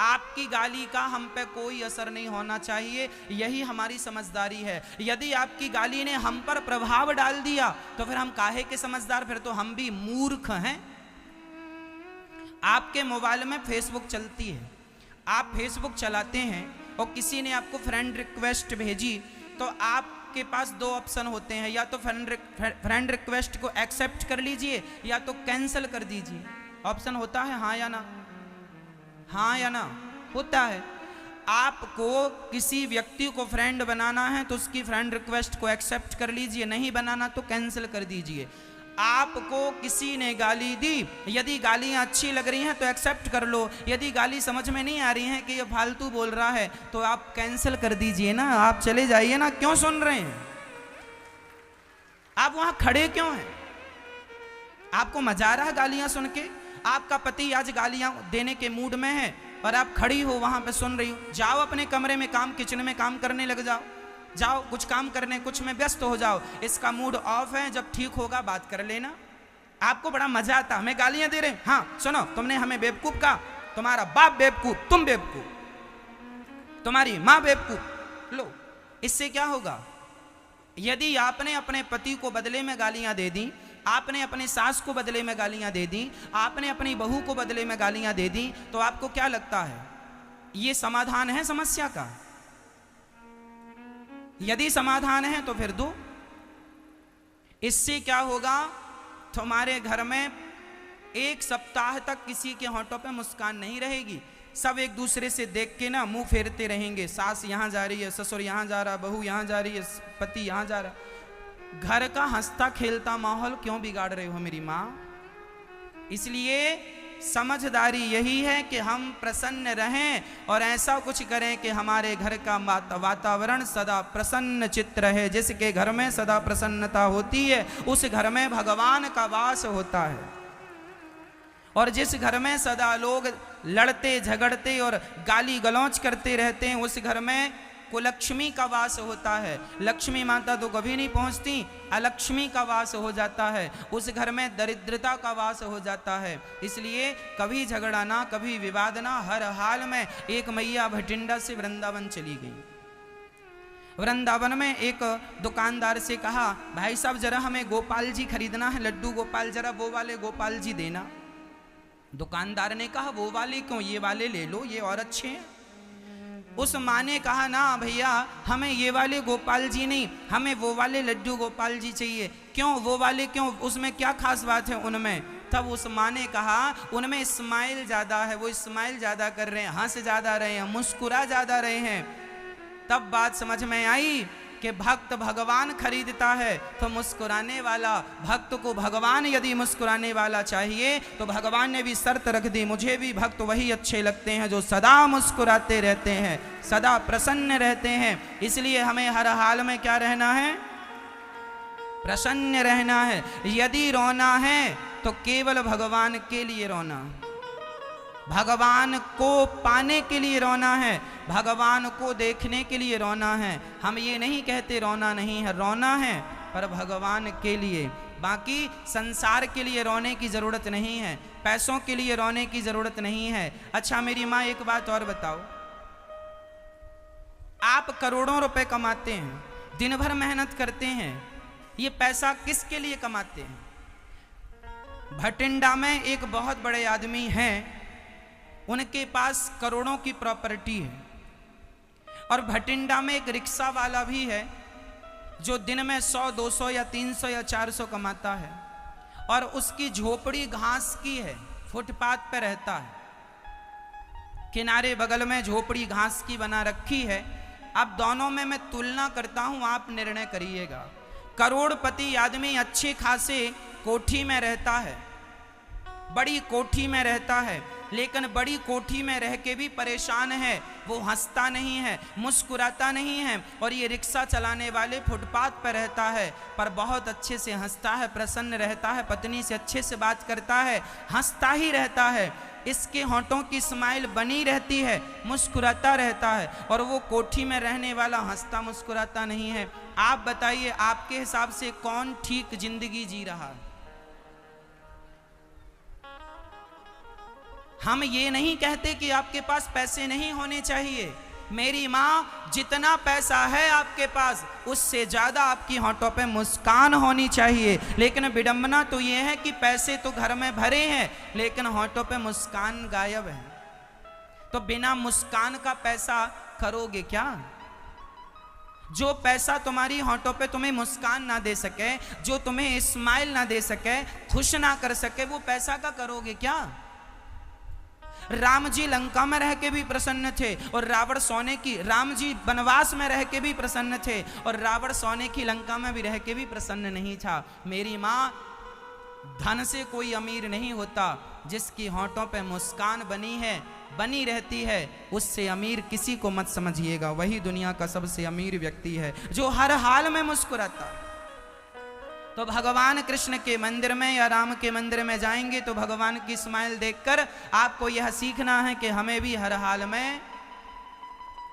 आपकी गाली का हम पे कोई असर नहीं होना चाहिए, यही हमारी समझदारी है। यदि आपकी गाली ने हम पर प्रभाव डाल दिया तो फिर हम काहे के समझदार, फिर तो हम भी मूर्ख हैं। आपके मोबाइल में फेसबुक चलती है, आप फेसबुक चलाते हैं और किसी ने आपको फ्रेंड रिक्वेस्ट भेजी, तो आपके पास दो ऑप्शन होते हैं, या तो फ्रेंड रिक्वेस्ट को एक्सेप्ट कर लीजिए या तो कैंसिल कर दीजिए। ऑप्शन होता है हाँ या ना, हाँ या ना होता है। आपको किसी व्यक्ति को फ्रेंड बनाना है तो उसकी फ्रेंड रिक्वेस्ट को एक्सेप्ट कर लीजिए, नहीं बनाना तो कैंसिल कर दीजिए। आपको किसी ने गाली दी, यदि गालियां अच्छी लग रही हैं तो एक्सेप्ट कर लो, यदि गाली समझ में नहीं आ रही है कि ये फालतू बोल रहा है तो आप कैंसिल कर दीजिए ना, आप चले जाइए ना। क्यों सुन रहे हैं? आप वहां खड़े क्यों हैं? आपको मजा आ रहा है गालियां सुन के? आपका पति आज गालियां देने के मूड में है और आप खड़ी हो वहां पे सुन रही हो, जाओ अपने कमरे में काम, किचन में काम करने लग जाओ, जाओ कुछ काम करने, कुछ में व्यस्त हो जाओ। इसका मूड ऑफ है, जब ठीक होगा बात कर लेना। आपको बड़ा मजा आता, हमें गालियां दे रहे हैं, हाँ सुनो, तुमने हमें बेवकूफ कहा, तुम्हारा बाप बेवकूफ, तुम बेवकूफ, तुम्हारी माँ बेवकूफ। लो, इससे क्या होगा? यदि आपने अपने पति को बदले में गालियां दे दी, आपने अपने सास को बदले में गालियां दे दी, आपने अपनी बहू को बदले में गालियां दे दी, तो आपको क्या लगता है ये समाधान है समस्या का? यदि समाधान है तो फिर दो। इससे क्या होगा? तुम्हारे घर में एक सप्ताह तक किसी के होंठों पे मुस्कान नहीं रहेगी, सब एक दूसरे से देख के ना मुंह फेरते रहेंगे। सास यहां जा रही है, ससुर यहां जा रहा, बहू यहां जा रही है, पति यहां जा रहा। घर का हंसता खेलता माहौल क्यों बिगाड़ रहे हो मेरी माँ? इसलिए समझदारी यही है कि हम प्रसन्न रहें और ऐसा कुछ करें कि हमारे घर का वातावरण सदा प्रसन्न चित्त रहे। जिसके घर में सदा प्रसन्नता होती है उस घर में भगवान का वास होता है, और जिस घर में सदा लोग लड़ते झगड़ते और गाली गलौज करते रहते हैं उस घर में कुलक्ष्मी का वास होता है। लक्ष्मी माता तो कभी नहीं पहुंचती, अलक्ष्मी का वास हो जाता है, उस घर में दरिद्रता का वास हो जाता है। इसलिए कभी झगड़ा ना, कभी विवाद ना। हर हाल में एक मैया भटिंडा से वृंदावन चली गई। वृंदावन में एक दुकानदार से कहा, भाई साहब जरा हमें गोपाल जी खरीदना है, लड्डू गोपाल, जरा वो वाले गोपाल जी देना। दुकानदार ने कहा वो वाले क्यों, ये वाले ले लो, ये और अच्छे हैं। उस माँ ने कहा ना भैया, हमें ये वाले गोपाल जी नहीं, हमें वो वाले लड्डू गोपाल जी चाहिए। क्यों वो वाले क्यों, उसमें क्या खास बात है उनमें? तब उस माँ ने कहा उनमें स्माइल ज़्यादा है, वो स्माइल ज़्यादा कर रहे हैं, हंस ज़्यादा रहे हैं, मुस्कुरा ज़्यादा रहे हैं। तब बात समझ में आई कि भक्त भगवान खरीदता है तो मुस्कुराने वाला, भक्त को भगवान यदि मुस्कुराने वाला चाहिए तो भगवान ने भी शर्त रख दी, मुझे भी भक्त वही अच्छे लगते हैं जो सदा मुस्कुराते रहते हैं, सदा प्रसन्न रहते हैं। इसलिए हमें हर हाल में क्या रहना है? प्रसन्न रहना है। यदि रोना है तो केवल भगवान के लिए रोना, भगवान को पाने के लिए रोना है, भगवान को देखने के लिए रोना है। हम ये नहीं कहते रोना नहीं है, रोना है पर भगवान के लिए। बाकी संसार के लिए रोने की ज़रूरत नहीं है, पैसों के लिए रोने की ज़रूरत नहीं है। अच्छा मेरी माँ एक बात और बताओ, आप करोड़ों रुपए कमाते हैं, दिन भर मेहनत करते हैं, ये पैसा किसके लिए कमाते हैं? भटिंडा में एक बहुत बड़े आदमी हैं, उनके पास करोड़ों की प्रॉपर्टी है, और भटिंडा में एक रिक्शा वाला भी है जो दिन में 100, 200 या 300 या 400 कमाता है, और उसकी झोपड़ी घास की है, फुटपाथ पे रहता है। किनारे बगल में झोपड़ी घास की बना रखी है। अब दोनों में मैं तुलना करता हूं, आप निर्णय करिएगा। करोड़पति आदमी अच्छे खासे कोठी में रहता है, बड़ी कोठी में रहता है, लेकिन बड़ी कोठी में रह के भी परेशान है। वो हंसता नहीं है, मुस्कुराता नहीं है। और ये रिक्शा चलाने वाले फुटपाथ पर रहता है, पर बहुत अच्छे से हंसता है, प्रसन्न रहता है, पत्नी से अच्छे से बात करता है, हंसता ही रहता है। इसके होंठों की स्माइल बनी रहती है, मुस्कुराता रहता है। और वो कोठी में रहने वाला हंसता मुस्कुराता नहीं है। आप बताइए, आपके हिसाब से कौन ठीक जिंदगी जी रहा है? हम ये नहीं कहते कि आपके पास पैसे नहीं होने चाहिए। मेरी माँ, जितना पैसा है आपके पास, उससे ज़्यादा आपकी होंठों पे मुस्कान होनी चाहिए। लेकिन विडंबना तो ये है कि पैसे तो घर में भरे हैं, लेकिन होंठों पे मुस्कान गायब है। तो बिना मुस्कान का पैसा करोगे क्या? जो पैसा तुम्हारी होंठों पे तुम्हें मुस्कान ना दे सके, जो तुम्हें स्माइल ना दे सके, खुश ना कर सके, वो पैसा का करोगे क्या? राम जी लंका में रह के भी प्रसन्न थे और रावण सोने की, राम जी वनवास में रह के भी प्रसन्न थे और रावण सोने की लंका में भी रह के भी प्रसन्न नहीं था। मेरी माँ, धन से कोई अमीर नहीं होता। जिसकी होंठों पे मुस्कान बनी है, बनी रहती है, उससे अमीर किसी को मत समझिएगा। वही दुनिया का सबसे अमीर व्यक्ति है, जो हर हाल में मुस्कुराता है। तो भगवान कृष्ण के मंदिर में या राम के मंदिर में जाएंगे तो भगवान की स्माइल देखकर आपको यह सीखना है कि हमें भी हर हाल में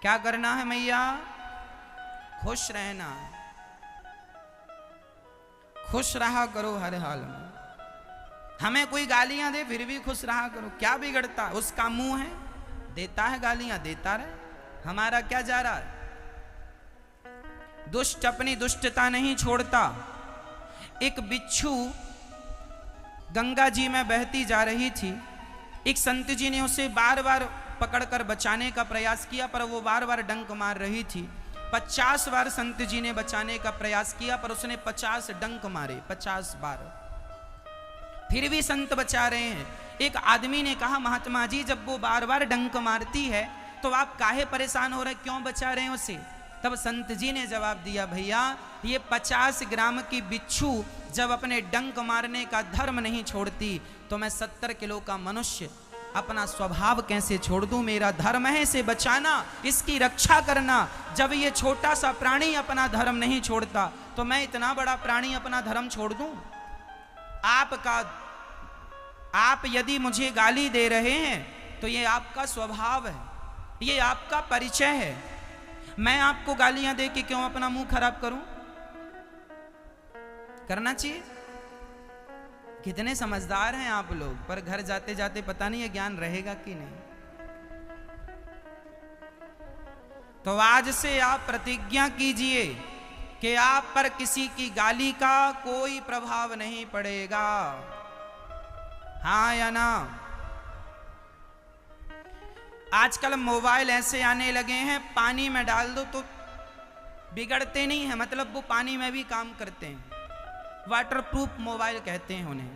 क्या करना है मैया? खुश रहना है। खुश रहा करो हर हाल में। हमें कोई गालियां दे फिर भी खुश रहा करो, क्या बिगड़ता? उसका मुंह है, देता है गालियां, देता रहे, हमारा क्या जा रहा है? दुष्ट अपनी दुष्टता नहीं छोड़ता। एक बिच्छू गंगा जी में बहती जा रही थी। एक संत जी ने उसे बार बार पकड़कर बचाने का प्रयास किया, पर वो बार बार डंक मार रही थी। 50 बार संत जी ने बचाने का प्रयास किया, पर उसने 50 डंक मारे, 50 बार, फिर भी संत बचा रहे हैं। एक आदमी ने कहा, महात्मा जी, जब वो बार बार डंक मारती है तो आप काहे परेशान हो रहे, क्यों बचा रहे हैं उसे? तब संत जी ने जवाब दिया, भैया, ये 50 ग्राम की बिच्छू जब अपने डंक मारने का धर्म नहीं छोड़ती तो मैं 70 किलो का मनुष्य अपना स्वभाव कैसे छोड़ दूं? मेरा धर्म है इसे बचाना, इसकी रक्षा करना। जब ये छोटा सा प्राणी अपना धर्म नहीं छोड़ता तो मैं इतना बड़ा प्राणी अपना धर्म छोड़ दूं? आप यदि मुझे गाली दे रहे हैं तो ये आपका स्वभाव है, ये आपका परिचय है। मैं आपको गालियां दे के क्यों अपना मुंह खराब करूं? करना चाहिए। कितने समझदार हैं आप लोग, पर घर जाते जाते पता नहीं ये ज्ञान रहेगा कि नहीं। तो आज से आप प्रतिज्ञा कीजिए कि आप पर किसी की गाली का कोई प्रभाव नहीं पड़ेगा। हाँ या ना? आजकल मोबाइल ऐसे आने लगे हैं, पानी में डाल दो तो बिगड़ते नहीं है, मतलब वो पानी में भी काम करते हैं। वाटरप्रूफ मोबाइल कहते हैं उन्हें।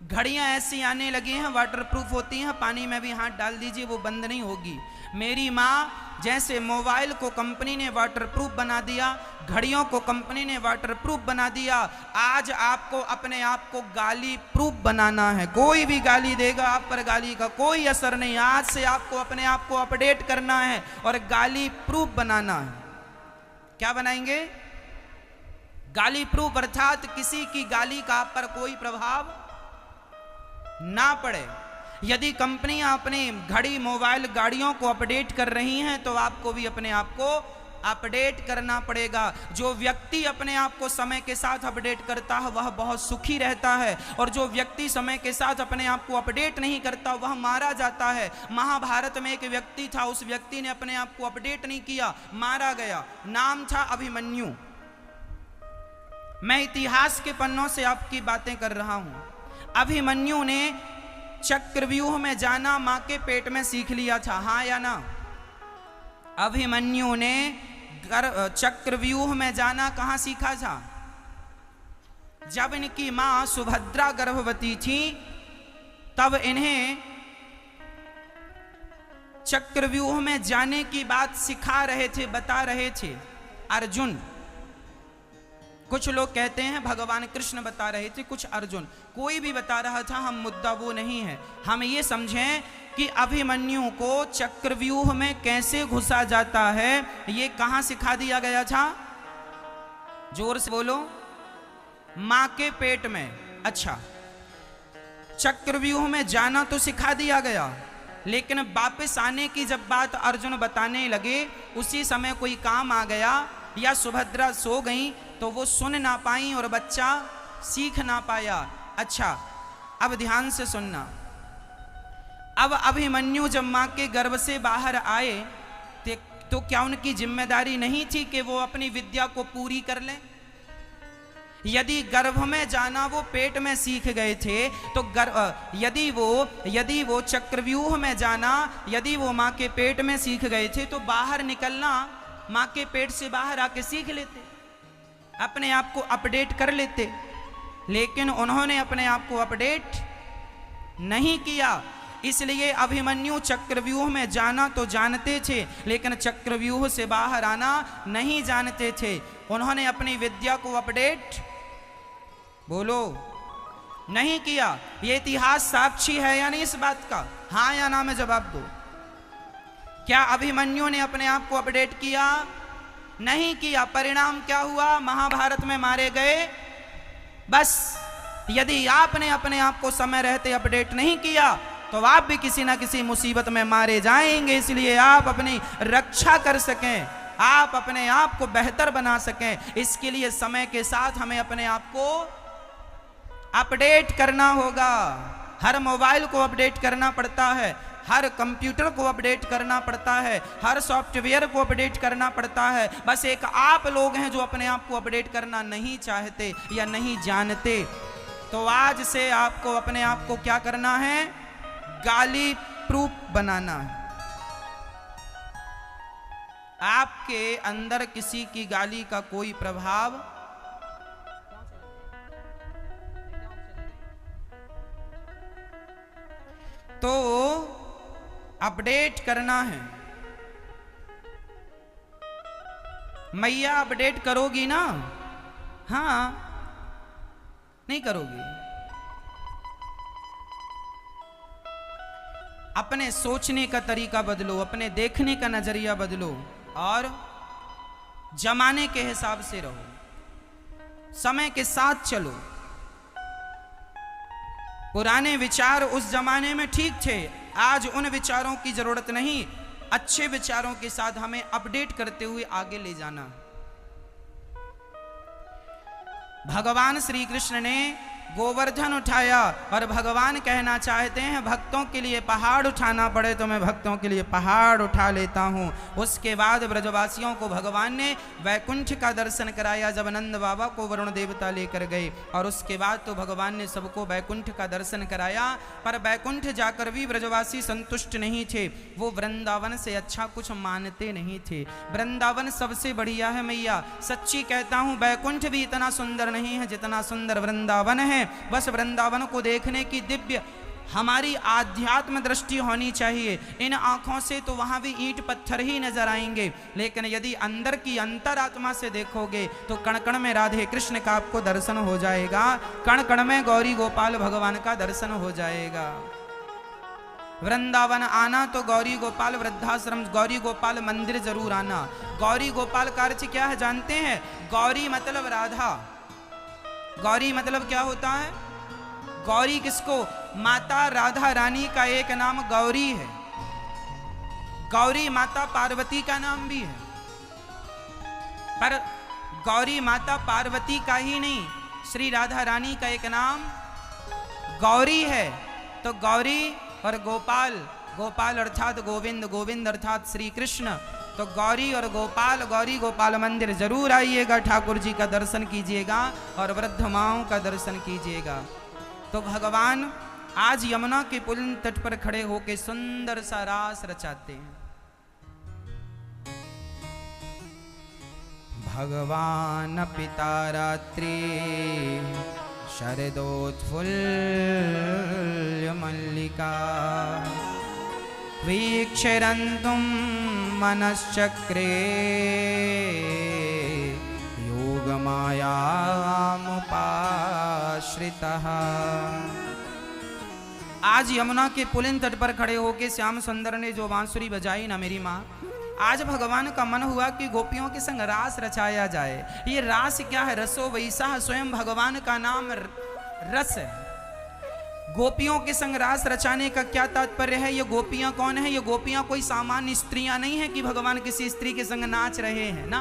घड़ियां ऐसी आने लगी हैं, वाटरप्रूफ होती हैं, पानी में भी हाथ डाल दीजिए वो बंद नहीं होगी। मेरी माँ, जैसे मोबाइल को कंपनी ने वाटरप्रूफ बना दिया, घड़ियों को कंपनी ने वाटरप्रूफ बना दिया, आज आपको अपने आप को गाली प्रूफ बनाना है। कोई भी गाली देगा, आप पर गाली का कोई असर नहीं। आज से आपको अपने आप को अपडेट करना है और गाली प्रूफ बनाना है। क्या बनाएंगे? गाली प्रूफ, अर्थात किसी की गाली का आप पर कोई प्रभाव ना पड़े। यदि कंपनियां अपनी घड़ी, मोबाइल, गाड़ियों को अपडेट कर रही हैं तो आपको भी अपने आप को अपडेट करना पड़ेगा। जो व्यक्ति अपने आप को समय के साथ अपडेट करता है वह बहुत सुखी रहता है, और जो व्यक्ति समय के साथ अपने आप को अपडेट नहीं करता वह मारा जाता है। महाभारत में एक व्यक्ति था, उस व्यक्ति ने अपने आप को अपडेट नहीं किया, मारा गया। नाम था अभिमन्यु। मैं इतिहास के पन्नों से आपकी बातें कर रहा हूं। अभिमन्यु ने चक्रव्यूह में जाना मां के पेट में सीख लिया था। हाँ या ना? अभिमन्यु ने चक्रव्यूह में जाना कहां सीखा था? जब इनकी मां सुभद्रा गर्भवती थी तब इन्हें चक्रव्यूह में जाने की बात सिखा रहे थे, बता रहे थे अर्जुन। कुछ लोग कहते हैं भगवान कृष्ण बता रहे थे, कुछ अर्जुन, कोई भी बता रहा था, हम मुद्दा वो नहीं है। हम ये समझें कि अभिमन्यु को चक्रव्यूह में कैसे घुसा जाता है, ये कहां सिखा दिया गया था? जोर से बोलो। मां के पेट में। अच्छा, चक्रव्यूह में जाना तो सिखा दिया गया, लेकिन वापस आने की जब बात अर्जुन बताने लगे, उसी समय कोई काम आ गया या सुभद्रा सो गई तो वो सुन ना पाई और बच्चा सीख ना पाया। अच्छा, अब ध्यान से सुनना। अब अभिमन्यु जब मां के गर्भ से बाहर आए तो क्या उनकी जिम्मेदारी नहीं थी कि वो अपनी विद्या को पूरी कर लें? यदि गर्भ में जाना वो पेट में सीख गए थे तो यदि वो चक्रव्यूह में जाना, यदि वो मां के पेट में सीख गए थे तो बाहर निकलना मां के पेट से बाहर आके सीख लेते, अपने आप को अपडेट कर लेते। लेकिन उन्होंने अपने आप को अपडेट नहीं किया, इसलिए अभिमन्यु चक्रव्यूह में जाना तो जानते थे, लेकिन चक्रव्यूह से बाहर आना नहीं जानते थे। उन्होंने अपनी विद्या को अपडेट, बोलो, नहीं किया। ये इतिहास साक्षी है या नहीं इस बात का? हाँ या ना में जवाब दो। क्या अभिमन्यु ने अपने आप को अपडेट किया? नहीं किया। परिणाम क्या हुआ? महाभारत में मारे गए। बस, यदि आपने अपने आप को समय रहते अपडेट नहीं किया तो आप भी किसी ना किसी मुसीबत में मारे जाएंगे। इसलिए आप अपनी रक्षा कर सकें, आप अपने आप को बेहतर बना सकें, इसके लिए समय के साथ हमें अपने आप को अपडेट करना होगा। हर मोबाइल को अपडेट करना पड़ता है, हर कंप्यूटर को अपडेट करना पड़ता है, हर सॉफ्टवेयर को अपडेट करना पड़ता है। बस एक आप लोग हैं जो अपने आप को अपडेट करना नहीं चाहते या नहीं जानते। तो आज से आपको अपने आप को क्या करना है? गाली प्रूफ बनाना है। आपके अंदर किसी की गाली का कोई प्रभाव तो अपडेट करना है। मैया अपडेट करोगी ना? हाँ, नहीं करोगी? अपने सोचने का तरीका बदलो, अपने देखने का नजरिया बदलो और जमाने के हिसाब से रहो, समय के साथ चलो। पुराने विचार उस जमाने में ठीक थे, आज उन विचारों की जरूरत नहीं। अच्छे विचारों के साथ हमें अपडेट करते हुए आगे ले जाना। भगवान श्री कृष्ण ने गोवर्धन उठाया और भगवान कहना चाहते हैं भक्तों के लिए पहाड़ उठाना पड़े तो मैं भक्तों के लिए पहाड़ उठा लेता हूँ। उसके बाद ब्रजवासियों को भगवान ने वैकुंठ का दर्शन कराया जब नंद बाबा को वरुण देवता लेकर गए, और उसके बाद तो भगवान ने सबको वैकुंठ का दर्शन कराया। पर वैकुंठ जाकर भी ब्रजवासी संतुष्ट नहीं थे, वो वृंदावन से अच्छा कुछ मानते नहीं थे। वृंदावन सबसे बढ़िया है मैया, सच्ची कहता हूँ। वैकुंठ भी इतना सुंदर नहीं है जितना सुंदर वृंदावन है। बस वृंदावन को देखने की दिव्य हमारी आध्यात्म दृष्टि होनी चाहिए। इन आंखों से तो वहां भी ईंट पत्थर ही नजर आएंगे, लेकिन यदि अंदर की अंतरात्मा से देखोगे तो कण कण में राधे कृष्ण का आपको दर्शन हो जाएगा, कण कण में गौरी गोपाल भगवान का दर्शन हो जाएगा। वृंदावन आना तो गौरी गोपाल वृद्धाश्रम, गौरी गोपाल मंदिर जरूर आना। गौरी गोपाल का अर्थ क्या है जानते हैं? गौरी मतलब राधा। गौरी मतलब क्या होता है? गौरी किसको? माता राधा रानी का एक नाम गौरी है। गौरी माता पार्वती का नाम भी है, पर गौरी माता पार्वती का ही नहीं, श्री राधा रानी का एक नाम गौरी है। तो गौरी और गोपाल, गोपाल अर्थात गोविंद, गोविंद अर्थात श्री कृष्ण। तो गौरी और गोपाल, गौरी गोपाल मंदिर जरूर आइएगा, ठाकुर जी का दर्शन कीजिएगा और वृद्ध माओं का दर्शन कीजिएगा। तो भगवान आज यमुना के पुलिन तट पर खड़े होकर सुंदर सा रास रचाते हैं। भगवान पिता रात्रि शरदोत्फुल्ल मल्लिका वीक्षरन्तुं मनश्चक्रे योगमायामुपाश्रितः। आज यमुना के पुलिन तट पर खड़े होके श्याम सुंदर ने जो बांसुरी बजाई ना मेरी माँ, आज भगवान का मन हुआ कि गोपियों के संग रास रचाया जाए। ये रास क्या है? रसो वैसा, स्वयं भगवान का नाम रस है। गोपियों के संग रास रचाने का क्या तात्पर्य है? ये गोपियां कौन है? ये गोपियां कोई सामान्य स्त्रियां नहीं है कि भगवान किसी स्त्री के संग नाच रहे हैं ना।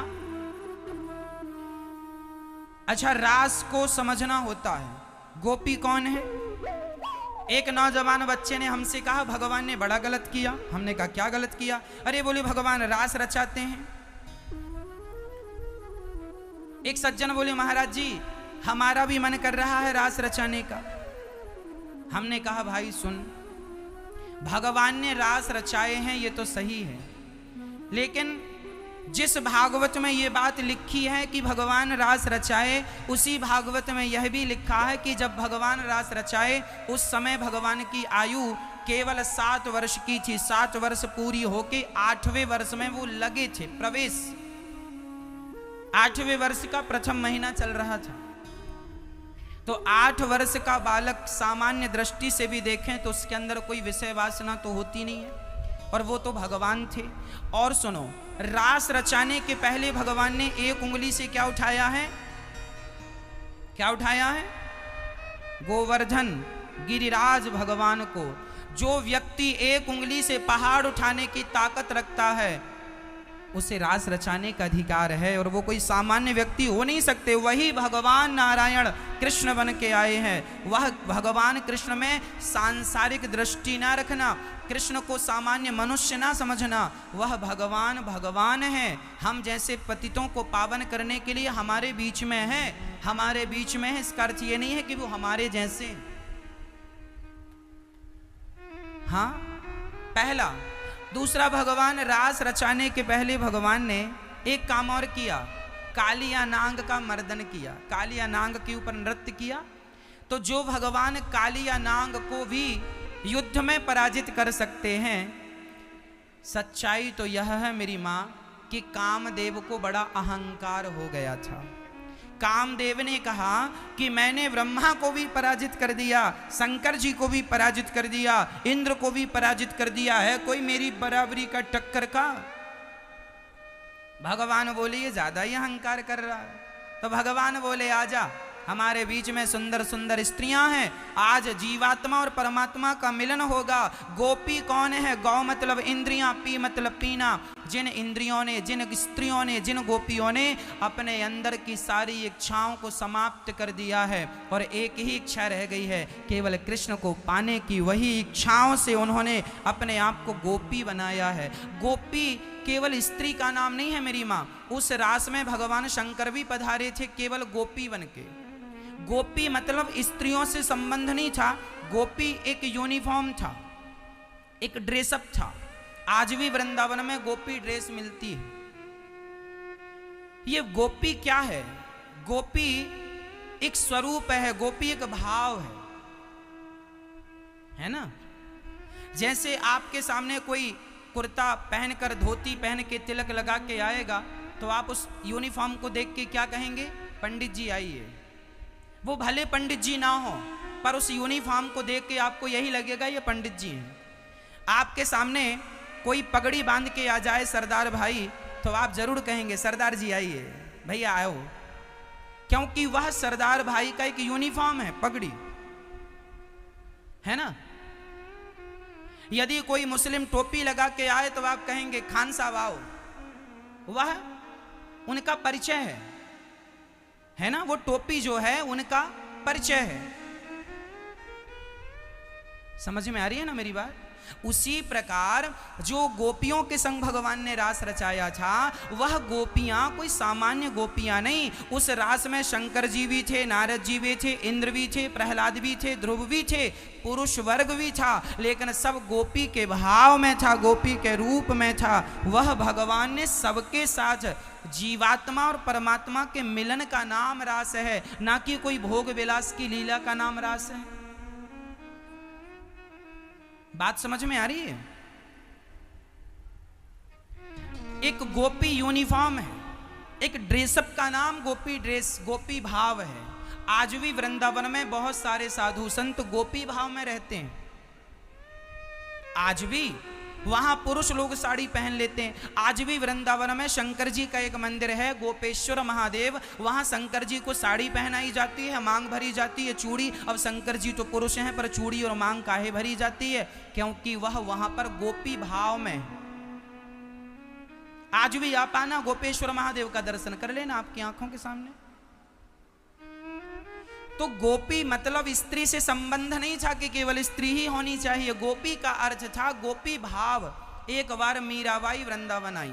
अच्छा, रास को समझना होता है। गोपी कौन है? एक नौजवान बच्चे ने हमसे कहा भगवान ने बड़ा गलत किया। हमने कहा क्या गलत किया? अरे बोले भगवान रास रचाते हैं। एक सज्जन बोले महाराज जी हमारा भी मन कर रहा है रास रचाने का। हमने कहा भाई सुन, भगवान ने रास रचाए हैं ये तो सही है, लेकिन जिस भागवत में ये बात लिखी है कि भगवान रास रचाए, उसी भागवत में यह भी लिखा है कि जब भगवान रास रचाए उस समय भगवान की आयु केवल 7 वर्ष की थी। 7 वर्ष पूरी होके 8वें वर्ष में वो लगे थे प्रवेश। 8वें वर्ष का प्रथम महीना चल रहा था। तो 8 वर्ष का बालक सामान्य दृष्टि से भी देखें तो उसके अंदर कोई विषय वासना तो होती नहीं है, और वो तो भगवान थे। और सुनो, रास रचाने के पहले भगवान ने एक उंगली से क्या उठाया है? क्या उठाया है? गोवर्धन गिरिराज भगवान को। जो व्यक्ति एक उंगली से पहाड़ उठाने की ताकत रखता है उसे रास रचाने का अधिकार है, और वो कोई सामान्य व्यक्ति हो नहीं सकते। वही भगवान नारायण कृष्ण बन के आए हैं। वह भगवान कृष्ण में सांसारिक दृष्टि ना रखना, कृष्ण को सामान्य मनुष्य ना समझना। वह भगवान भगवान है। हम जैसे पतितों को पावन करने के लिए हमारे बीच में है, हमारे बीच में है। इसका अर्थ ये नहीं है कि वो हमारे जैसे। हाँ, पहला। दूसरा, भगवान रास रचाने के पहले भगवान ने एक काम और किया, कालिया नांग का मर्दन किया। कालिया नांग के ऊपर नृत्य किया। तो जो भगवान कालिया नांग को भी युद्ध में पराजित कर सकते हैं, सच्चाई तो यह है मेरी माँ कि कामदेव को बड़ा अहंकार हो गया था। कामदेव ने कहा कि मैंने ब्रह्मा को भी पराजित कर दिया, शंकर जी को भी पराजित कर दिया, इंद्र को भी पराजित कर दिया, है कोई मेरी बराबरी का टक्कर का? भगवान बोले ये ज्यादा ही अहंकार कर रहा है। तो भगवान बोले आजा, हमारे बीच में सुंदर सुंदर स्त्रियां हैं, आज जीवात्मा और परमात्मा का मिलन होगा। गोपी कौन है? गौ मतलब इंद्रियां, पी मतलब पीना। जिन इंद्रियों ने, जिन स्त्रियों ने, जिन गोपियों ने अपने अंदर की सारी इच्छाओं को समाप्त कर दिया है और एक ही इच्छा रह गई है, केवल कृष्ण को पाने की, वही इच्छाओं से उन्होंने अपने आप को गोपी बनाया है। गोपी केवल स्त्री का नाम नहीं है मेरी माँ। उस रास में भगवान शंकर भी पधारे थे केवल गोपी बन के। गोपी मतलब स्त्रियों से संबंध नहीं था। गोपी एक यूनिफॉर्म था, एक ड्रेसअप था। आज भी वृंदावन में गोपी ड्रेस मिलती है। ये गोपी क्या है? गोपी एक स्वरूप है, गोपी एक भाव है ना। जैसे आपके सामने कोई कुर्ता पहनकर, धोती पहन के, तिलक लगा के आएगा तो आप उस यूनिफॉर्म को देख के क्या कहेंगे? पंडित जी आइए। वो भले पंडित जी ना हो, पर उस यूनिफॉर्म को देख के आपको यही लगेगा ये पंडित जी हैं। आपके सामने कोई पगड़ी बांध के आ जाए सरदार भाई, तो आप जरूर कहेंगे सरदार जी आइए, भैया आओ, क्योंकि वह सरदार भाई का एक यूनिफॉर्म है, पगड़ी है ना। यदि कोई मुस्लिम टोपी लगा के आए तो आप कहेंगे खान साहब आओ, वह उनका परिचय है ना। वो टोपी जो है उनका परिचय है। समझ में आ रही है ना मेरी बात? उसी प्रकार जो गोपियों के संग भगवान ने रास रचाया था, वह गोपियां कोई सामान्य गोपियां नहीं। उस रास में शंकर जी भी थे, नारद जी भी थे, इंद्र भी थे, प्रहलाद भी थे, ध्रुव भी थे, पुरुष वर्ग भी था, लेकिन सब गोपी के भाव में था, गोपी के रूप में था। वह भगवान ने सबके साथ जीवात्मा और परमात्मा के मिलन का नाम रास है, ना कि कोई भोग विलास की लीला का नाम रास है। बात समझ में आ रही है? एक गोपी यूनिफॉर्म है, एक ड्रेसअप का नाम गोपी ड्रेस, गोपी भाव है। आज भी वृंदावन में बहुत सारे साधु संत गोपी भाव में रहते हैं। आज भी वहां पुरुष लोग साड़ी पहन लेते हैं। आज भी वृंदावन में शंकर जी का एक मंदिर है, गोपेश्वर महादेव, वहां शंकर जी को साड़ी पहनाई जाती है, मांग भरी जाती है, चूड़ी। अब शंकर जी तो पुरुष हैं, पर चूड़ी और मांग काहे भरी जाती है? क्योंकि वह वहां पर गोपी भाव में। आज भी आप आना, गोपेश्वर महादेव का दर्शन कर लेना आपकी आंखों के सामने। तो गोपी मतलब स्त्री से संबंध नहीं था कि केवल स्त्री ही होनी चाहिए। गोपी का अर्थ था गोपी भाव। एक बार मीराबाई वृंदावन आई।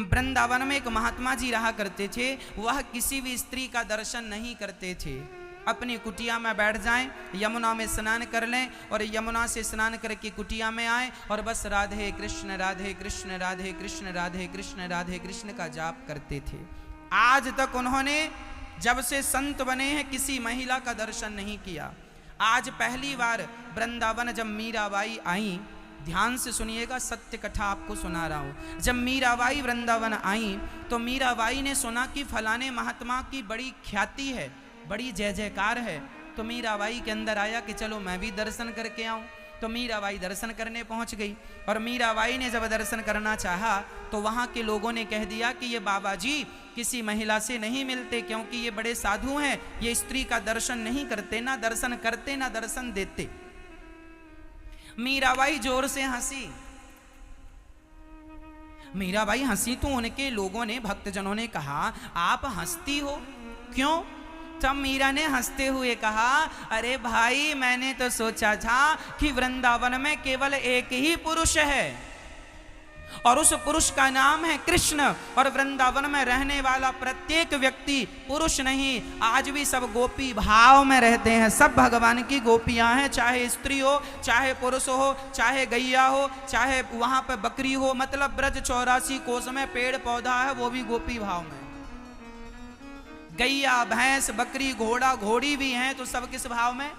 वृंदावन में एक महात्मा जी रहा करते थे। वह किसी भी स्त्री का दर्शन नहीं करते थे। अपनी कुटिया में बैठ जाएं, यमुना में स्नान कर लें और यमुना से स्नान करके कुटिया में आए और बस राधे कृष्ण राधे कृष्ण राधे कृष्ण राधे कृष्ण राधे कृष्ण का जाप करते थे। आज तक उन्होंने जब से संत बने हैं किसी महिला का दर्शन नहीं किया। आज पहली बार वृंदावन जब मीराबाई आई, ध्यान से सुनिएगा, सत्य कथा आपको सुना रहा हूं। जब मीराबाई वृंदावन आई तो मीराबाई ने सुना कि फलाने महात्मा की बड़ी ख्याति है, बड़ी जय जयकार है। तो मीराबाई के अंदर आया कि चलो मैं भी दर्शन करके आऊं। तो मीराबाई दर्शन करने पहुंच गई और मीराबाई ने जब दर्शन करना चाहा तो वहां के लोगों ने कह दिया कि ये बाबा जी किसी महिला से नहीं मिलते, क्योंकि ये बड़े साधु हैं, ये स्त्री का दर्शन नहीं करते, ना दर्शन करते ना दर्शन देते। मीराबाई जोर से हंसी। मीराबाई हंसी तो उनके लोगों ने, भक्तजनों ने कहा आप हंसती हो क्यों? तब मीरा ने हंसते हुए कहा, अरे भाई मैंने तो सोचा था कि वृंदावन में केवल एक ही पुरुष है और उस पुरुष का नाम है कृष्ण, और वृंदावन में रहने वाला प्रत्येक व्यक्ति पुरुष नहीं, आज भी सब गोपी भाव में रहते हैं। सब भगवान की गोपियां हैं, चाहे स्त्री हो, चाहे पुरुष हो, चाहे गैया हो, चाहे वहां पर बकरी हो। मतलब ब्रज 84 कोस में पेड़ पौधा है, वो भी गोपी भाव में। गैया भैंस बकरी घोड़ा घोड़ी भी हैं, तो सब किस भाव में?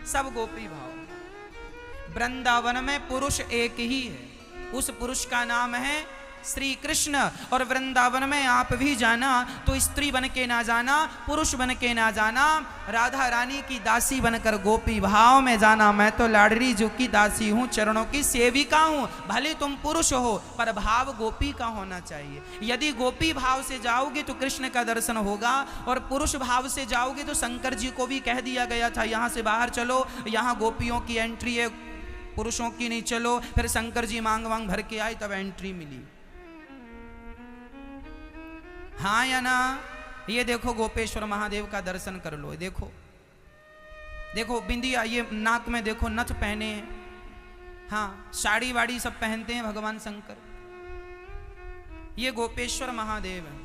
सब गोपी भाव। वृंदावन में पुरुष एक ही है, उस पुरुष का नाम है श्री कृष्ण। और वृंदावन में आप भी जाना तो स्त्री बन के ना जाना, पुरुष बन के ना जाना, राधा रानी की दासी बनकर गोपी भाव में जाना। मैं तो लाडली जी की दासी हूँ, चरणों की सेविका हूँ। भले तुम पुरुष हो पर भाव गोपी का होना चाहिए। यदि गोपी भाव से जाओगे तो कृष्ण का दर्शन होगा, और पुरुष भाव से जाओगे तो शंकर जी को भी कह दिया गया था यहाँ से बाहर चलो, यहाँ गोपियों की एंट्री है, पुरुषों की नहीं, चलो। फिर शंकर जी मांग वांग भर के आए, तब एंट्री मिली। हाँ या ना? ये देखो गोपेश्वर महादेव का दर्शन कर लो। देखो देखो बिंदिया, ये नाक में देखो नथ पहने हैं, हाँ साड़ी वाड़ी सब पहनते हैं भगवान शंकर। ये गोपेश्वर महादेव है,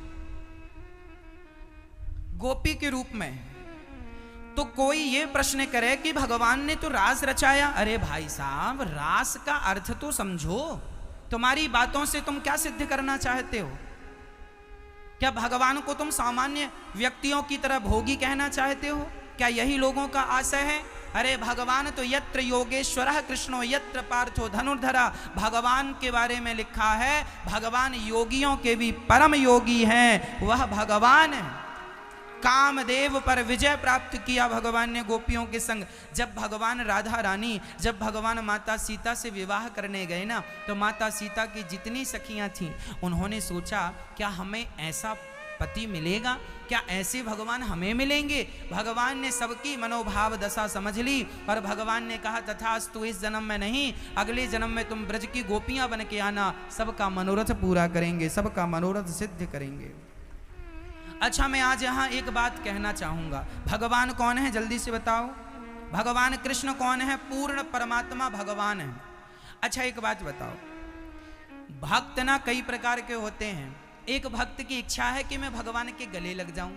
गोपी के रूप में। तो कोई ये प्रश्न करे कि भगवान ने तो रास रचाया। अरे भाई साहब, रास का अर्थ तो समझो। तुम्हारी बातों से तुम क्या सिद्ध करना चाहते हो? क्या भगवान को तुम सामान्य व्यक्तियों की तरह भोगी कहना चाहते हो? क्या यही लोगों का आशय है? अरे भगवान तो यत्र योगेश्वरः कृष्णो यत्र पार्थो धनुर्धरा, भगवान के बारे में लिखा है भगवान योगियों के भी परम योगी हैं, वह भगवान है। कामदेव पर विजय प्राप्त किया भगवान ने गोपियों के संग। जब भगवान राधा रानी, जब भगवान माता सीता से विवाह करने गए ना, तो माता सीता की जितनी सखियां थीं उन्होंने सोचा क्या हमें ऐसा पति मिलेगा, क्या ऐसे भगवान हमें मिलेंगे? भगवान ने सबकी मनोभाव दशा समझ ली और भगवान ने कहा तथास्तु, इस जन्म में नहीं, अगले जन्म में तुम ब्रज की गोपियां बन के आना, सबका मनोरथ पूरा करेंगे, सबका मनोरथ सिद्ध करेंगे। अच्छा, मैं आज यहाँ एक बात कहना चाहूंगा। भगवान कौन है जल्दी से बताओ? भगवान कृष्ण कौन है? पूर्ण परमात्मा भगवान है। अच्छा एक बात बताओ, भक्त ना कई प्रकार के होते हैं। एक भक्त की इच्छा है कि मैं भगवान के गले लग जाऊं।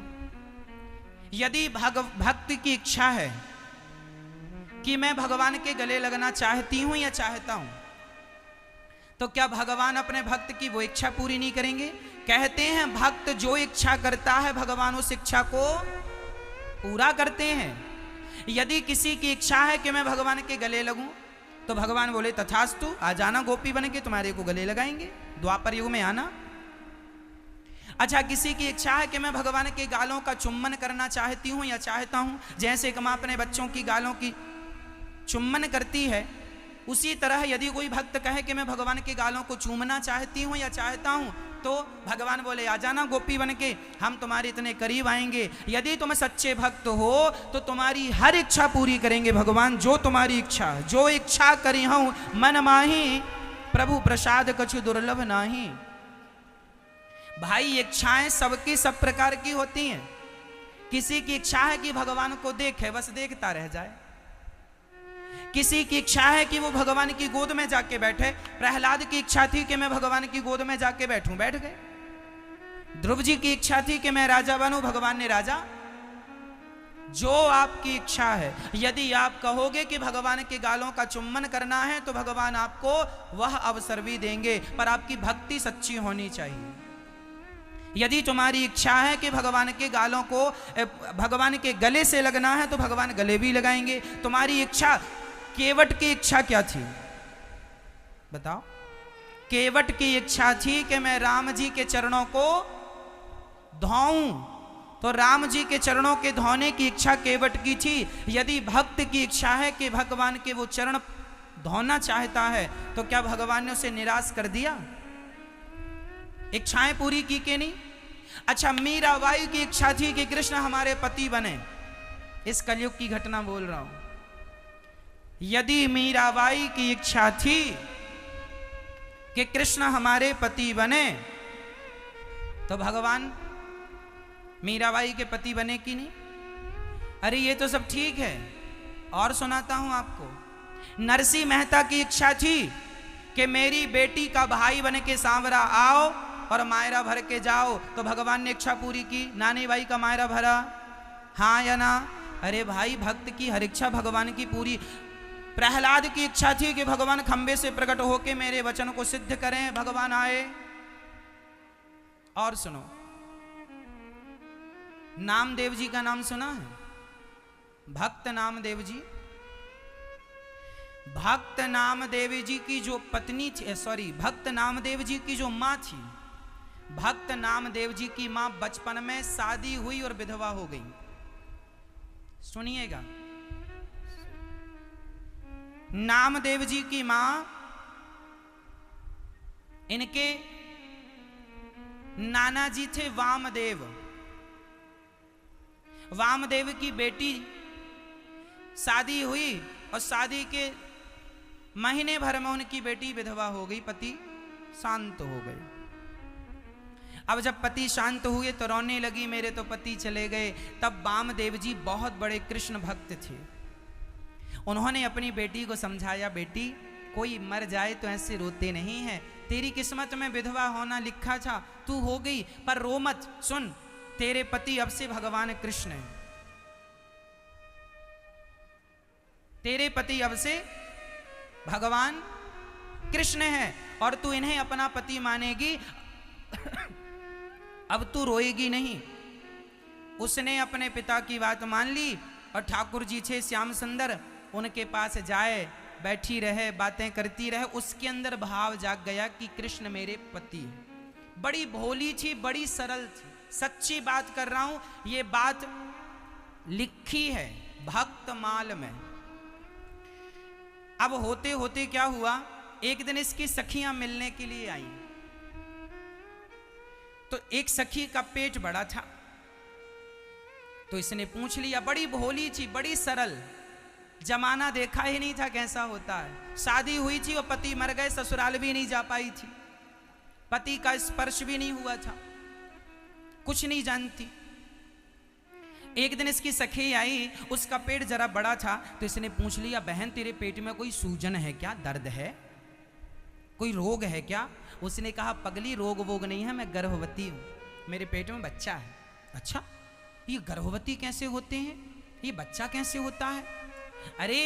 यदि भक्त की इच्छा है कि मैं भगवान के गले लगना चाहती हूं या चाहता हूं, तो क्या भगवान अपने भक्त की वो इच्छा पूरी नहीं करेंगे? कहते हैं भक्त जो इच्छा करता है भगवान उस इच्छा को पूरा करते हैं। यदि किसी की इच्छा है कि मैं भगवान के गले लगूं, तो भगवान बोले तथास्तु, आ जाना गोपी बन के, तुम्हारे को गले लगाएंगे, द्वापर युग में आना। अच्छा, किसी की इच्छा है कि मैं भगवान के गालों का चुम्बन करना चाहती हूं या चाहता हूं, जैसे कि मां अपने बच्चों की गालों की चुम्बन करती है, उसी तरह यदि कोई भक्त कहे कि मैं भगवान के गालों को चूमना चाहती हूं या चाहता हूं, तो भगवान बोले आ जाना गोपी बन के, हम तुम्हारे इतने करीब आएंगे। यदि तुम सच्चे भक्त हो तो तुम्हारी हर इच्छा पूरी करेंगे भगवान, जो तुम्हारी इच्छा, जो इच्छा करी हूं मन माही, प्रभु प्रसाद कछु दुर्लभ नाही। भाई इच्छाएं सबकी सब प्रकार की होती हैं। किसी की इच्छा है कि भगवान को देखे, बस देखता रह जाए। किसी की इच्छा है कि वो भगवान की गोद में जाके बैठे। प्रहलाद की इच्छा थी कि मैं भगवान की गोद में जाके बैठूं, बैठ गए। ध्रुव जी की इच्छा थी कि मैं राजा बनूं, भगवान ने राजा। जो आपकी इच्छा है, यदि आप कहोगे कि भगवान के गालों का चुम्बन करना है तो भगवान आपको वह अवसर भी देंगे, पर आपकी भक्ति सच्ची होनी चाहिए। यदि तुम्हारी इच्छा है कि भगवान के गालों को, भगवान के गले से लगना है तो भगवान गले भी लगाएंगे। तुम्हारी इच्छा, केवट की इच्छा क्या थी बताओ? केवट की इच्छा थी कि मैं राम जी के चरणों को धोऊं, तो राम जी के चरणों के धोने की इच्छा केवट की थी। यदि भक्त की इच्छा है कि भगवान के वो चरण धोना चाहता है, तो क्या भगवान ने उसे निराश कर दिया? इच्छाएं पूरी की कि नहीं? अच्छा, मीराबाई की इच्छा थी कि कृष्ण हमारे पति बने। इस कलयुग की घटना बोल रहा हूं। यदि मीराबाई की इच्छा थी कि कृष्ण हमारे पति बने, तो भगवान मीराबाई के पति बने कि नहीं? अरे ये तो सब ठीक है, और सुनाता हूं आपको। नरसिंह मेहता की इच्छा थी कि मेरी बेटी का भाई बन के सांवरा आओ और मायरा भर के जाओ, तो भगवान ने इच्छा पूरी की। नानी बाई का मायरा भरा, हाँ या ना? अरे भाई, भक्त की हर इच्छा भगवान की पूरी। प्रहलाद की इच्छा थी कि भगवान खंबे से प्रकट होके मेरे वचन को सिद्ध करें, भगवान आए। और सुनो, नामदेव जी का नाम सुना है? भक्त नामदेव जी। भक्त नामदेव जी की जो पत्नी थी, सॉरी, भक्त नामदेव जी की जो मां थी, भक्त नामदेव जी की मां बचपन में शादी हुई और विधवा हो गई। सुनिएगा, नामदेव जी की मां, इनके नाना जी थे वामदेव। वामदेव की बेटी शादी हुई और शादी के महीने भर में उनकी बेटी विधवा हो गई, पति शांत हो गए। अब जब पति शांत हुए तो रोने लगी, मेरे तो पति चले गए। तब वामदेव जी बहुत बड़े कृष्ण भक्त थे। उन्होंने अपनी बेटी को समझाया, बेटी कोई मर जाए तो ऐसे रोते नहीं है, तेरी किस्मत में विधवा होना लिखा था, तू हो गई, पर रो मत। सुन, तेरे पति अब से भगवान कृष्ण है। तेरे पति अब से भगवान कृष्ण है और तू इन्हें अपना पति मानेगी। अब तू रोएगी नहीं। उसने अपने पिता की बात मान ली और ठाकुर जी थे श्याम सुंदर, उनके पास जाए, बैठी रहे, बातें करती रहे। उसके अंदर भाव जाग गया कि कृष्ण मेरे पति है। बड़ी भोली थी, बड़ी सरल थी, सच्ची बात कर रहा हूं, ये बात लिखी है भक्तमाल में। अब होते होते क्या हुआ, एक दिन इसकी सखियां मिलने के लिए आई, तो एक सखी का पेट बड़ा था, तो इसने पूछ लिया। बड़ी भोली थी, बड़ी सरल, जमाना देखा ही नहीं था कैसा होता है। शादी हुई थी और पति मर गए, ससुराल भी नहीं जा पाई थी, पति का स्पर्श भी नहीं हुआ था, कुछ नहीं जानती। एक दिन इसकी सखी आई, उसका पेट जरा बड़ा था, तो इसने पूछ लिया, बहन तेरे पेट में कोई सूजन है क्या, दर्द है, कोई रोग है क्या? उसने कहा, पगली रोग वोग नहीं है, मैं गर्भवती हूं, मेरे पेट में बच्चा है। अच्छा, ये गर्भवती कैसे होते हैं, ये बच्चा कैसे होता है? अरे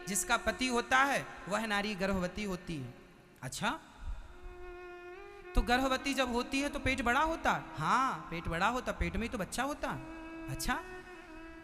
जिसका पति होता है वह नारी गर्भवती होती है। अच्छा, तो गर्भवती जब होती है तो पेट बड़ा होता? हाँ, पेट बड़ा होता, पेट में तो बच्चा होता। अच्छा,